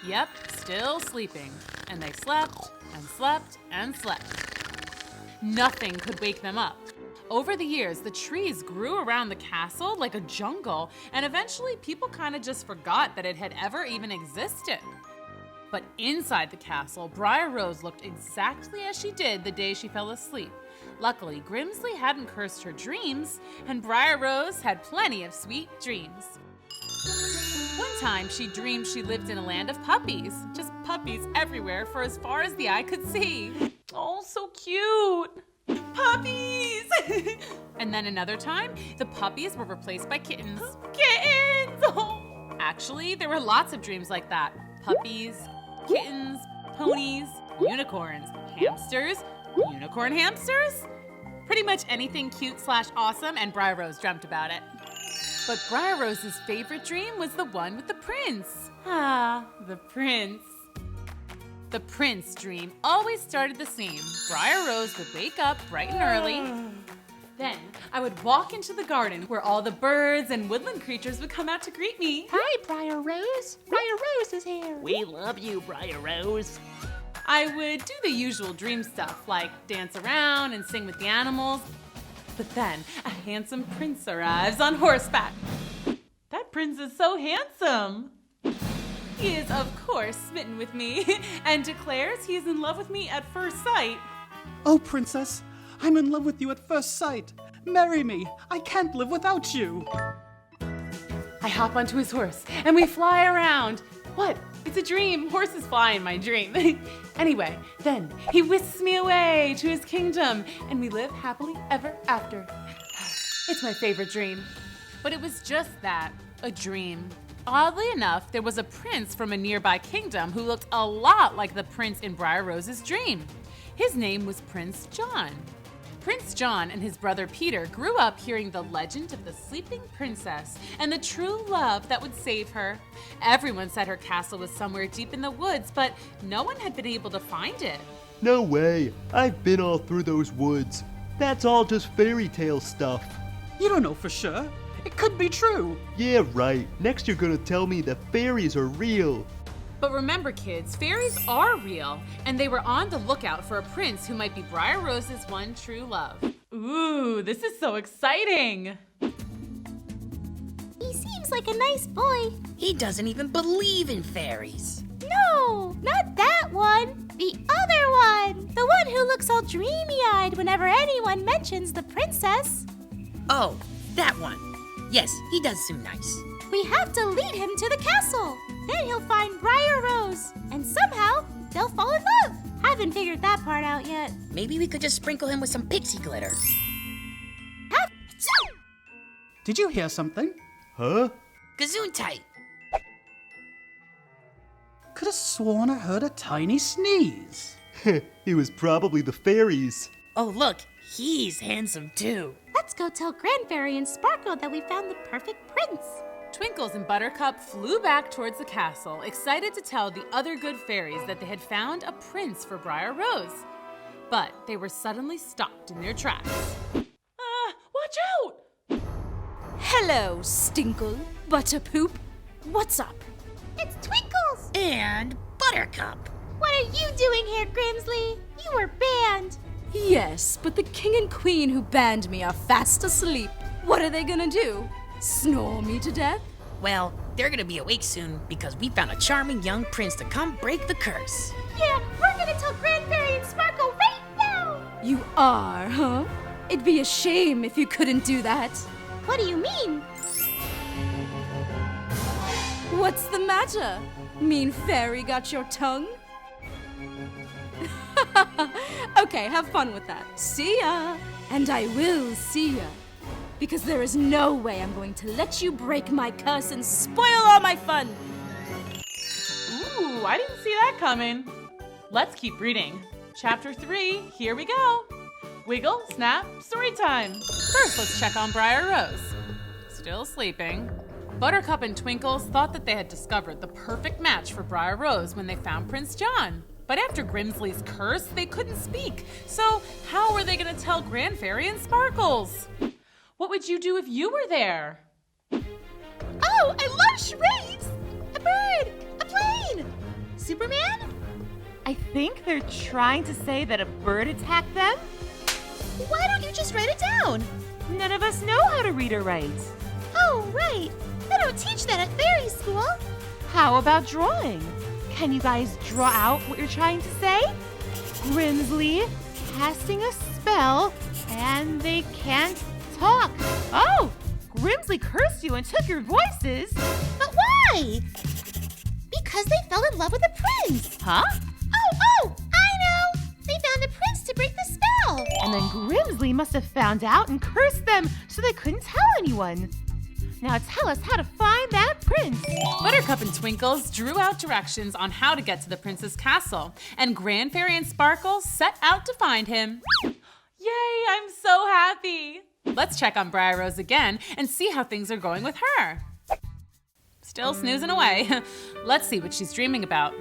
Yep, still sleeping. And they slept, and slept, and slept. Nothing could wake them up. Over the years, the trees grew around the castle like a jungle, and eventually people kind of just forgot that it had ever even existed. But inside the castle, Briar Rose looked exactly as she did the day she fell asleep. Luckily, Grimsley hadn't cursed her dreams, and Briar Rose had plenty of sweet dreams. One time, she dreamed she lived in a land of puppies. Just puppies everywhere for as far as the eye could see. Oh, so cute! Puppies! And then another time, the puppies were replaced by kittens. Kittens! Oh. Actually, there were lots of dreams like that. Puppies, kittens, ponies, unicorns, hamsters, unicorn hamsters. Pretty much anything cute/awesome, and Briar Rose dreamt about it. But Briar Rose's favorite dream was the one with the prince. Ah, the prince. The prince dream always started the same. Briar Rose would wake up bright and early. Then I would walk into the garden where all the birds and woodland creatures would come out to greet me. Hi, Briar Rose. Briar Rose is here. We love you, Briar Rose. I would do the usual dream stuff like dance around and sing with the animals. But then a handsome prince arrives on horseback. That prince is so handsome. He is, of course, smitten with me and declares he is in love with me at first sight. Oh, princess, I'm in love with you at first sight. Marry me. I can't live without you. I hop onto his horse and we fly around. What? It's a dream. Horses fly in my dream. Anyway, then he whisks me away to his kingdom and we live happily ever after. It's my favorite dream. But it was just that, a dream. Oddly enough, there was a prince from a nearby kingdom who looked a lot like the prince in Briar Rose's dream. His name was Prince John. Prince John and his brother Peter grew up hearing the legend of the sleeping princess and the true love that would save her. Everyone said her castle was somewhere deep in the woods, but no one had been able to find it. No way. I've been all through those woods. That's all just fairy tale stuff. You don't know for sure. It could be true. Yeah, right. Next you're gonna tell me the fairies are real. But remember, kids, fairies are real, and they were on the lookout for a prince who might be Briar Rose's one true love. Ooh, this is so exciting! He seems like a nice boy. He doesn't even believe in fairies. No, not that one. The other one. The one who looks all dreamy-eyed whenever anyone mentions the princess. Oh, that one. Yes, he does seem nice. We have to lead him to the castle. Then he'll find Briar Rose, and somehow they'll fall in love. Haven't figured that part out yet. Maybe we could just sprinkle him with some pixie glitter. Did you hear something? Huh? Gesundheit. Could have sworn I heard a tiny sneeze. It was probably the fairies. Oh, look, he's handsome too. Let's go tell Grand Fairy and Sparkle that we found the perfect prince. Twinkles and Buttercup flew back towards the castle, excited to tell the other good fairies that they had found a prince for Briar Rose. But they were suddenly stopped in their tracks. What Hello, Stinkle, Butterpoop. What's up? It's Twinkles! And Buttercup. What are you doing here, Grimsley? You were banned. Yes, but the king and queen who banned me are fast asleep. What are they gonna do? Snore me to death? Well, they're gonna be awake soon because we found a charming young prince to come break the curse. Yeah, we're gonna tell Grand Fairy and Sparkle right now! You are, huh? It'd be a shame if you couldn't do that. What do you mean? What's the matter? Mean fairy got your tongue? Okay, have fun with that. See ya! And I will see ya. Because there is no way I'm going to let you break my curse and spoil all my fun! Ooh, I didn't see that coming. Let's keep reading. Chapter 3, here we go. Wiggle, snap, story time. First, let's check on Briar Rose. Still sleeping. Buttercup and Twinkles thought that they had discovered the perfect match for Briar Rose when they found Prince John. But after Grimsley's curse, they couldn't speak. So how were they going to tell Grand Fairy and Sparkles? What would you do if you were there? Oh, I love charades! A bird! A plane! Superman? I think they're trying to say that a bird attacked them. Why don't you just write it down? None of us know how to read or write. Oh, right. They don't teach that at fairy school. How about drawing? Can you guys draw out what you're trying to say? Grimsley casting a spell, and they can't talk. Oh, Grimsley cursed you and took your voices. But why? Because they fell in love with the prince. Huh? Oh, I know. They found the prince to break the spell. And then Grimsley must have found out and cursed them so they couldn't tell anyone. Now tell us how to find that prince. Buttercup and Twinkles drew out directions on how to get to the prince's castle, and Grand Fairy and Sparkle set out to find him. Yay, I'm so happy. Let's check on Briar Rose again and see how things are going with her. Still snoozing away. Let's see what she's dreaming about.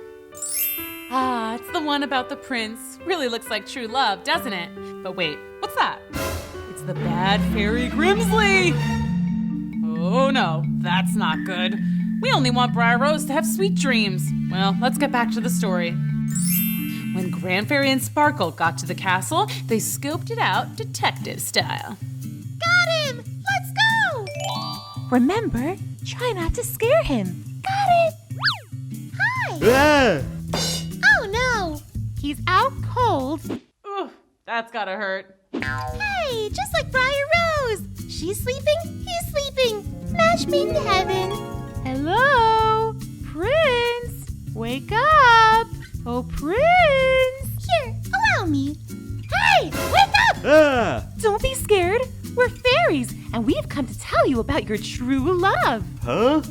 Ah, it's the one about the prince. Really looks like true love, doesn't it? But wait, what's that? It's the bad fairy Grimsley. Oh no, that's not good. We only want Briar Rose to have sweet dreams. Well, let's get back to the story. When Grand Fairy and Sparkle got to the castle, they scoped it out detective style. Got him! Let's go! Remember, try not to scare him. Got it! Hi! Oh no! He's out cold. Ooh, that's gotta hurt. Hey, just like Briar Rose! She's sleeping, he's sleeping. Match made in heaven. Hello? Prince! Wake up! Oh, Prince! Here, allow me. Hey, wake up! Don't be scared. We're fairies, and we've come to tell you about your true love. Huh?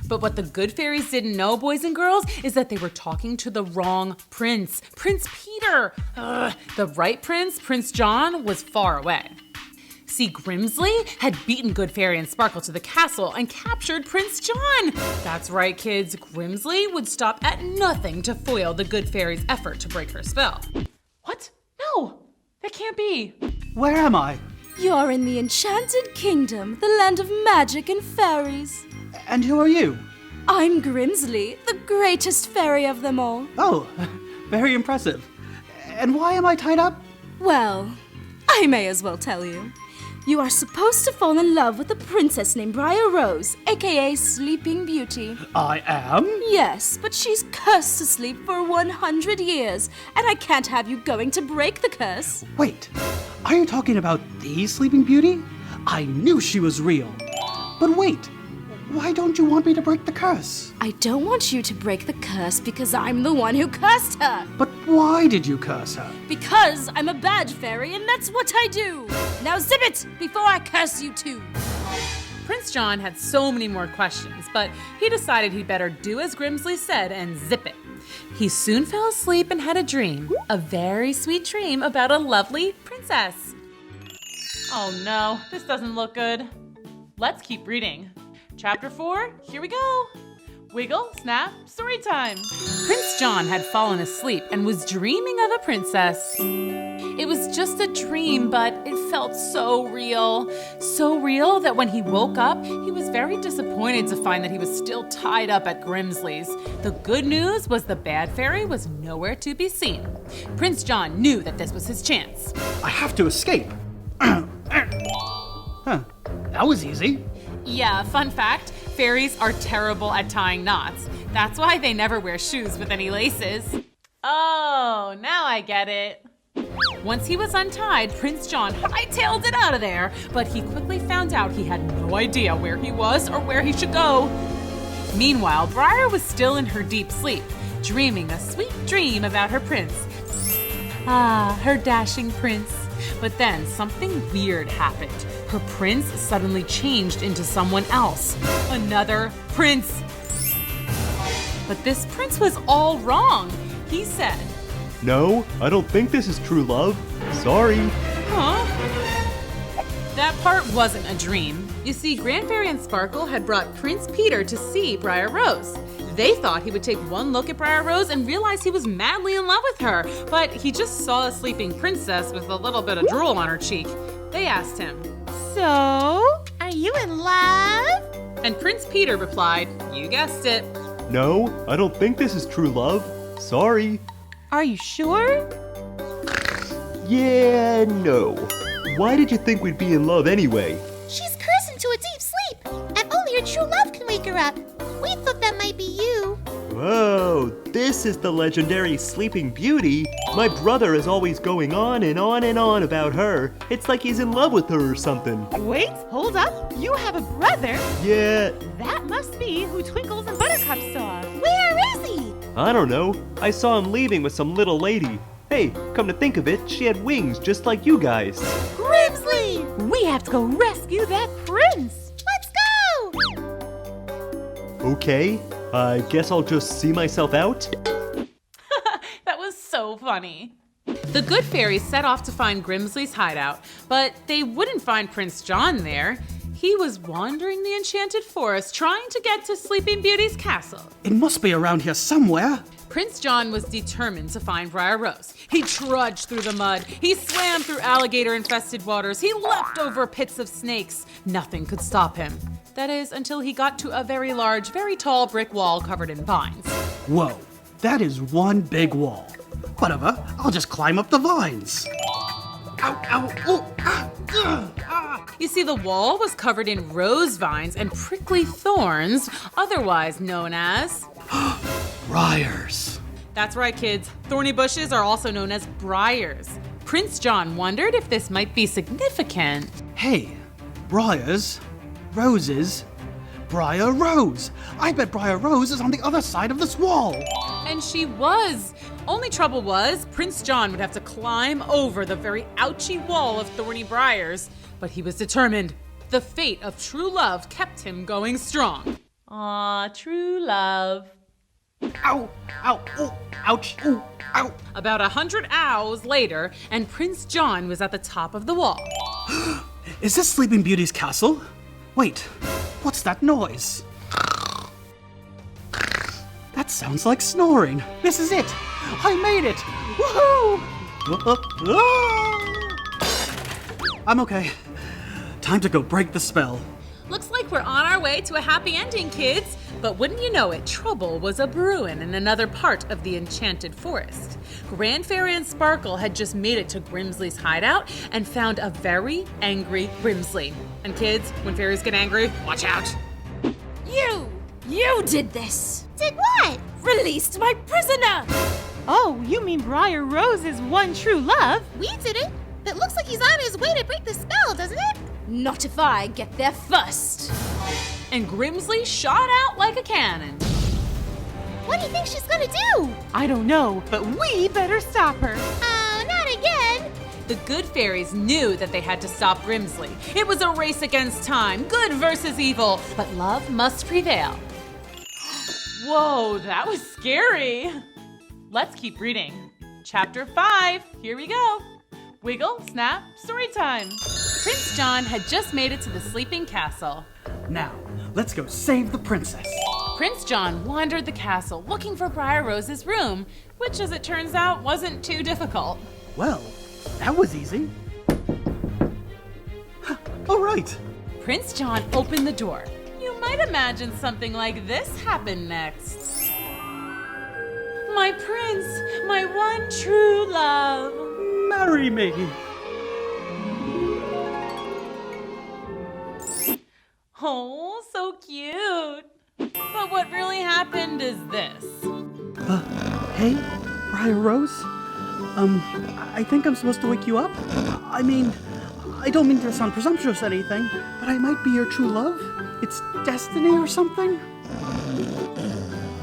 But what the good fairies didn't know, boys and girls, is that they were talking to the wrong prince. Prince Peter. The right prince, Prince John, was far away. See, Grimsley had beaten Good Fairy and Sparkle to the castle and captured Prince John. That's right, kids. Grimsley would stop at nothing to foil the Good Fairy's effort to break her spell. What? No, that can't be. Where am I? You're in the Enchanted Kingdom, the land of magic and fairies. And who are you? I'm Grimsley, the greatest fairy of them all. Oh, very impressive. And why am I tied up? Well, I may as well tell you. You are supposed to fall in love with a princess named Briar Rose, aka Sleeping Beauty. I am? Yes, but she's cursed to sleep for 100 years, and I can't have you going to break the curse. Wait, are you talking about the Sleeping Beauty? I knew she was real. But wait, why don't you want me to break the curse? I don't want you to break the curse because I'm the one who cursed her. But why did you curse her? Because I'm a bad fairy and that's what I do. Now zip it before I curse you too. Prince John had so many more questions, but he decided he'd better do as Grimsley said and zip it. He soon fell asleep and had a dream, a very sweet dream about a lovely princess. Oh no, this doesn't look good. Let's keep reading. Chapter 4, here we go. Wiggle, snap, story time. Prince John had fallen asleep and was dreaming of a princess. It was just a dream, but it felt so real. So real that when he woke up, he was very disappointed to find that he was still tied up at Grimsley's. The good news was the bad fairy was nowhere to be seen. Prince John knew that this was his chance. I have to escape. Huh, that was easy. Yeah, fun fact, fairies are terrible at tying knots. That's why they never wear shoes with any laces. Oh, now I get it. Once he was untied, Prince John hightailed it out of there, but he quickly found out he had no idea where he was or where he should go. Meanwhile, Briar was still in her deep sleep, dreaming a sweet dream about her prince. Ah, her dashing prince. But then something weird happened. Her prince suddenly changed into someone else. Another prince. But this prince was all wrong. He said, No, I don't think this is true love. Sorry. Huh? That part wasn't a dream. You see, Grand Fairy and Sparkle had brought Prince Peter to see Briar Rose. They thought he would take one look at Briar Rose and realize he was madly in love with her, but he just saw a sleeping princess with a little bit of drool on her cheek. They asked him, So, are you in love? And Prince Peter replied, You guessed it. No, I don't think this is true love. Sorry. Are you sure? Yeah, no. Why did you think we'd be in love anyway? She's cursed into a deep sleep, and only her true love can wake her up. We thought that might be you. Whoa, this is the legendary Sleeping Beauty. My brother is always going on and on and on about her. It's like he's in love with her or something. Wait, hold up. You have a brother? Yeah. That must be who Twinkles and Buttercup saw. Where is he? I don't know. I saw him leaving with some little lady. Hey, come to think of it, she had wings just like you guys. Grimsley! We have to go rescue that prince. Let's go! Okay, I guess I'll just see myself out. That was so funny. The good fairies set off to find Grimsley's hideout, but they wouldn't find Prince John there. He was wandering the enchanted forest trying to get to Sleeping Beauty's castle. It must be around here somewhere. Prince John was determined to find Briar Rose. He trudged through the mud. He swam through alligator-infested waters. He leapt over pits of snakes. Nothing could stop him. That is, until he got to a very large, very tall brick wall covered in vines. Whoa, that is one big wall. Whatever, I'll just climb up the vines. Ow, ow, oh, ah, ah. You see, the wall was covered in rose vines and prickly thorns, otherwise known as... Briars. That's right, kids. Thorny bushes are also known as briars. Prince John wondered if this might be significant. Hey, briars, roses, Briar Rose. I bet Briar Rose is on the other side of this wall. And she was. Only trouble was, Prince John would have to climb over the very ouchy wall of thorny briars. But he was determined. The fate of true love kept him going strong. Aw, true love. Ow, ow, ooh, ouch, ooh, ow. About 100 owls later, and Prince John was at the top of the wall. Is this Sleeping Beauty's castle? Wait, what's that noise? That sounds like snoring. This is it. I made it. Woohoo! I'm okay. Time to go break the spell. Looks like we're on our way to a happy ending, kids. But wouldn't you know it, trouble was a-brewin' in another part of the enchanted forest. Grand Fairy and Sparkle had just made it to Grimsley's hideout and found a very angry Grimsley. And kids, when fairies get angry, watch out. You did this. Did what? Released my prisoner. Oh, you mean Briar Rose's one true love? We did it. It looks like he's on his way to break the spell, doesn't it? Not if I get there first. And Grimsley shot out like a cannon. What do you think she's gonna do? I don't know, but we better stop her. Oh, not again. The good fairies knew that they had to stop Grimsley. It was a race against time, good versus evil, but love must prevail. Whoa, that was scary. Let's keep reading. Chapter 5, here we go. Wiggle, snap, story time. Prince John had just made it to the sleeping castle. Now, let's go save the princess. Prince John wandered the castle looking for Briar Rose's room, which as it turns out wasn't too difficult. Well, that was easy. All right. Prince John opened the door. You might imagine something like this happened next. My prince, my one true love. Marry me. Oh, so cute. But what really happened is this. Hey, Briar Rose? I think I'm supposed to wake you up. I mean, I don't mean to sound presumptuous or anything, but I might be your true love. It's destiny or something.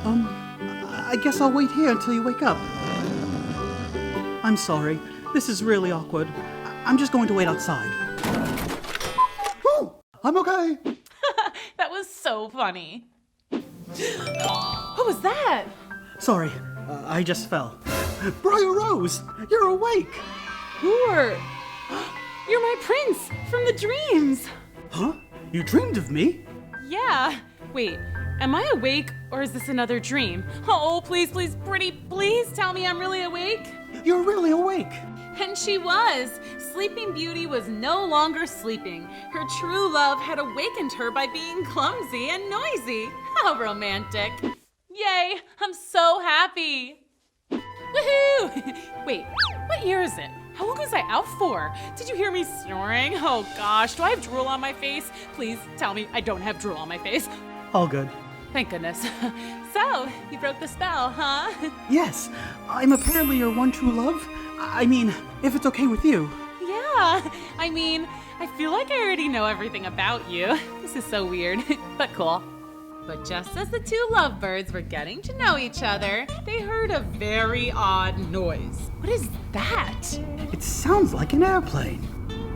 I guess I'll wait here until you wake up. I'm sorry. This is really awkward. I'm just going to wait outside. Woo! I'm okay. That was so funny. What was that? Sorry, I just fell. Briar Rose, you're awake. You're my prince from the dreams. Huh? You dreamed of me? Yeah. Wait, am I awake or is this another dream? Oh, please, please, pretty, please tell me I'm really awake. You're really awake. And she was. Sleeping Beauty was no longer sleeping. Her true love had awakened her by being clumsy and noisy. How romantic. Yay, I'm so happy. Woohoo! Wait, what year is it? How long was I out for? Did you hear me snoring? Oh gosh, do I have drool on my face? Please tell me I don't have drool on my face. All good. Thank goodness. So, you broke the spell, huh? Yes, I'm apparently your one true love. I mean, if it's okay with you. Yeah, I mean, I feel like I already know everything about you. This is so weird, but cool. But just as the two lovebirds were getting to know each other, they heard a very odd noise. What is that? It sounds like an airplane.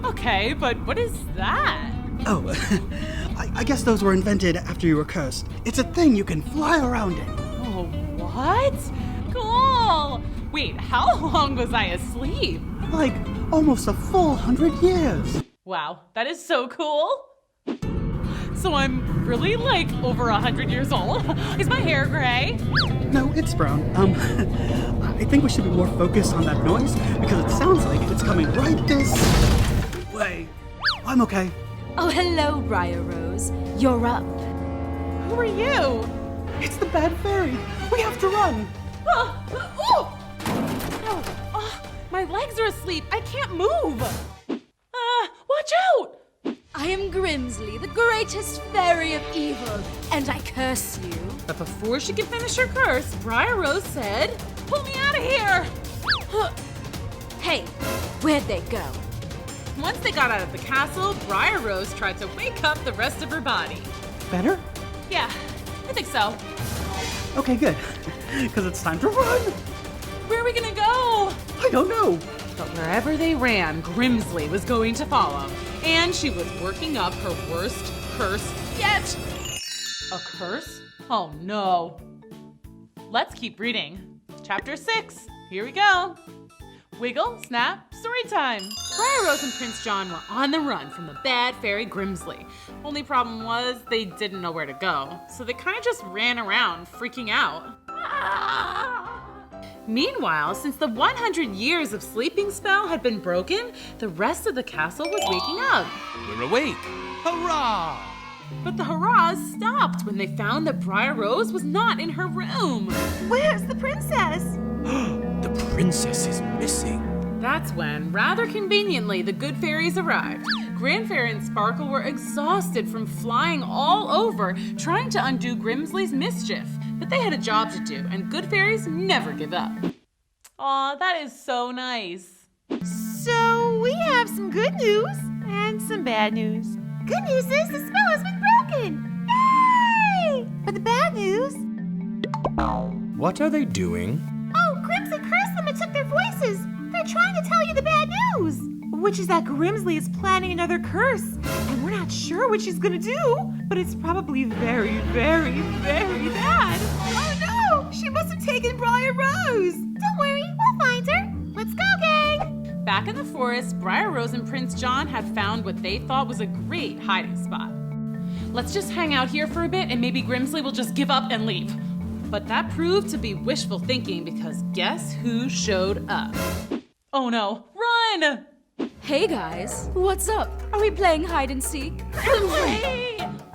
Okay, but what is that? Oh, I guess those were invented after you were cursed. It's a thing you can fly around in. Oh, what? Cool! Wait, how long was I asleep? Like almost a full 100 years. Wow, that is so cool. So I'm really like over 100 years old. Is my hair gray? No, it's brown. I think we should be more focused on that noise because it sounds like it's coming right this way. I'm okay. Oh, hello, Briar Rose. You're up. Who are you? It's the bad fairy. We have to run. My legs are asleep. I can't move. Watch out! I am Grimsley, the greatest fairy of evil, and I curse you. But before she could finish her curse, Briar Rose said, "Pull me out of here!" Hey, where'd they go? Once they got out of the castle, Briar Rose tried to wake up the rest of her body. Better? Yeah, I think so. Okay, good. Because it's time to run. Where are we gonna go? I don't know. But wherever they ran, Grimsley was going to follow. And she was working up her worst curse yet. A curse? Oh no. Let's keep reading. Chapter 6. Here we go. Wiggle, snap, story time. Briar Rose and Prince John were on the run from the bad fairy Grimsley. Only problem was they didn't know where to go, so they kind of just ran around, freaking out. Meanwhile, since the 100 years of sleeping spell had been broken, the rest of the castle was waking up. We're awake. Hurrah! But the hurrahs stopped when they found that Briar Rose was not in her room. Where's the princess? The princess is missing. That's when, rather conveniently, the good fairies arrived. Grand Fairy and Sparkle were exhausted from flying all over, trying to undo Grimsley's mischief. But they had a job to do, and good fairies never give up. Aw, that is so nice. So we have some good news and some bad news. Good news is the spell has been broken! Yay! But the bad news... What are they doing? Oh, Grimsley cursed them and took their voices. They're trying to tell you the bad news. Which is that Grimsley is planning another curse. And we're not sure what she's gonna do, but it's probably very, very, very bad. Oh no! She must have taken Briar Rose. Don't worry, we'll find her. Let's go, gang! Back in the forest, Briar Rose and Prince John had found what they thought was a great hiding spot. Let's just hang out here for a bit and maybe Grimsley will just give up and leave. But that proved to be wishful thinking because guess who showed up? Oh no, run! Run! Hey guys, what's up? Are we playing hide and seek?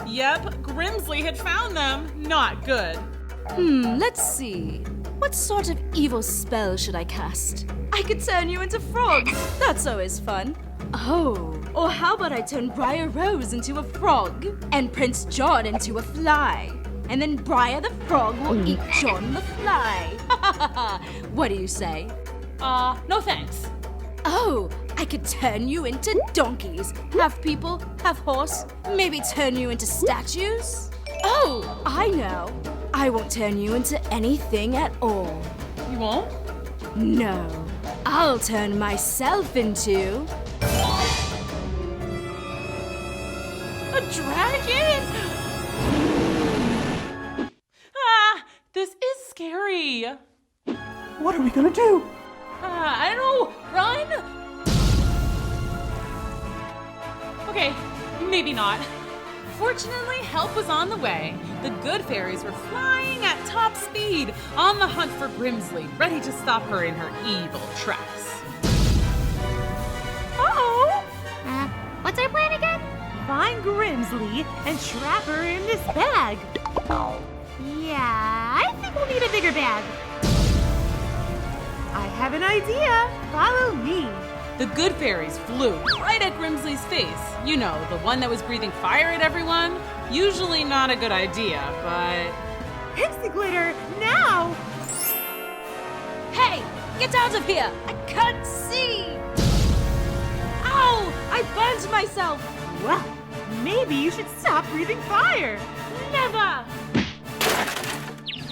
Yep, Grimsley had found them. Not good. Let's see. What sort of evil spell should I cast? I could turn you into frogs. That's always fun. Oh, or how about I turn Briar Rose into a frog and Prince John into a fly? And then Briar the frog will eat John the fly. What do you say? No thanks. Oh, I could turn you into donkeys. Half people, half horse. Maybe turn you into statues? Oh, I know. I won't turn you into anything at all. You won't? No. I'll turn myself into... a dragon? This is scary. What are we gonna do? I don't know. Run? Okay, maybe not. Fortunately, help was on the way. The good fairies were flying at top speed, on the hunt for Grimsley, ready to stop her in her evil tracks. Uh-oh! What's our plan again? Find Grimsley and trap her in this bag. Yeah, I think we'll need a bigger bag. I have an idea. Follow me. The good fairies flew right at Grimsley's face. You know, the one that was breathing fire at everyone. Usually not a good idea, but... Pixie glitter, now! Hey, get out of here! I can't see! Ow! I burned myself! Well, maybe you should stop breathing fire. Never!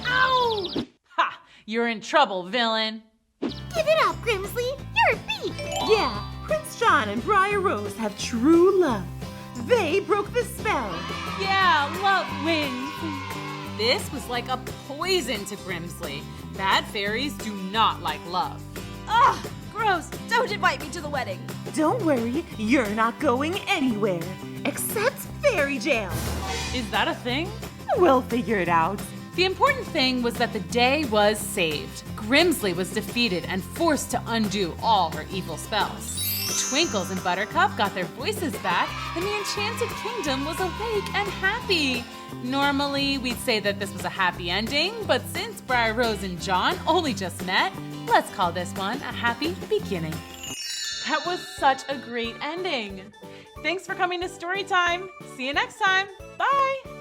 Ow! Ha! You're in trouble, villain. Give it up, Grimsley. You're beat. Yeah, Prince John and Briar Rose have true love. They broke the spell. Yeah, love wins. This was like a poison to Grimsley. Bad fairies do not like love. Ugh, gross. Don't invite me to the wedding. Don't worry, you're not going anywhere. Except fairy jail. Is that a thing? We'll figure it out. The important thing was that the day was saved. Grimsley was defeated and forced to undo all her evil spells. Twinkles and Buttercup got their voices back, and the Enchanted Kingdom was awake and happy. Normally, we'd say that this was a happy ending, but since Briar Rose and John only just met, let's call this one a happy beginning. That was such a great ending. Thanks for coming to Storytime. See you next time. Bye.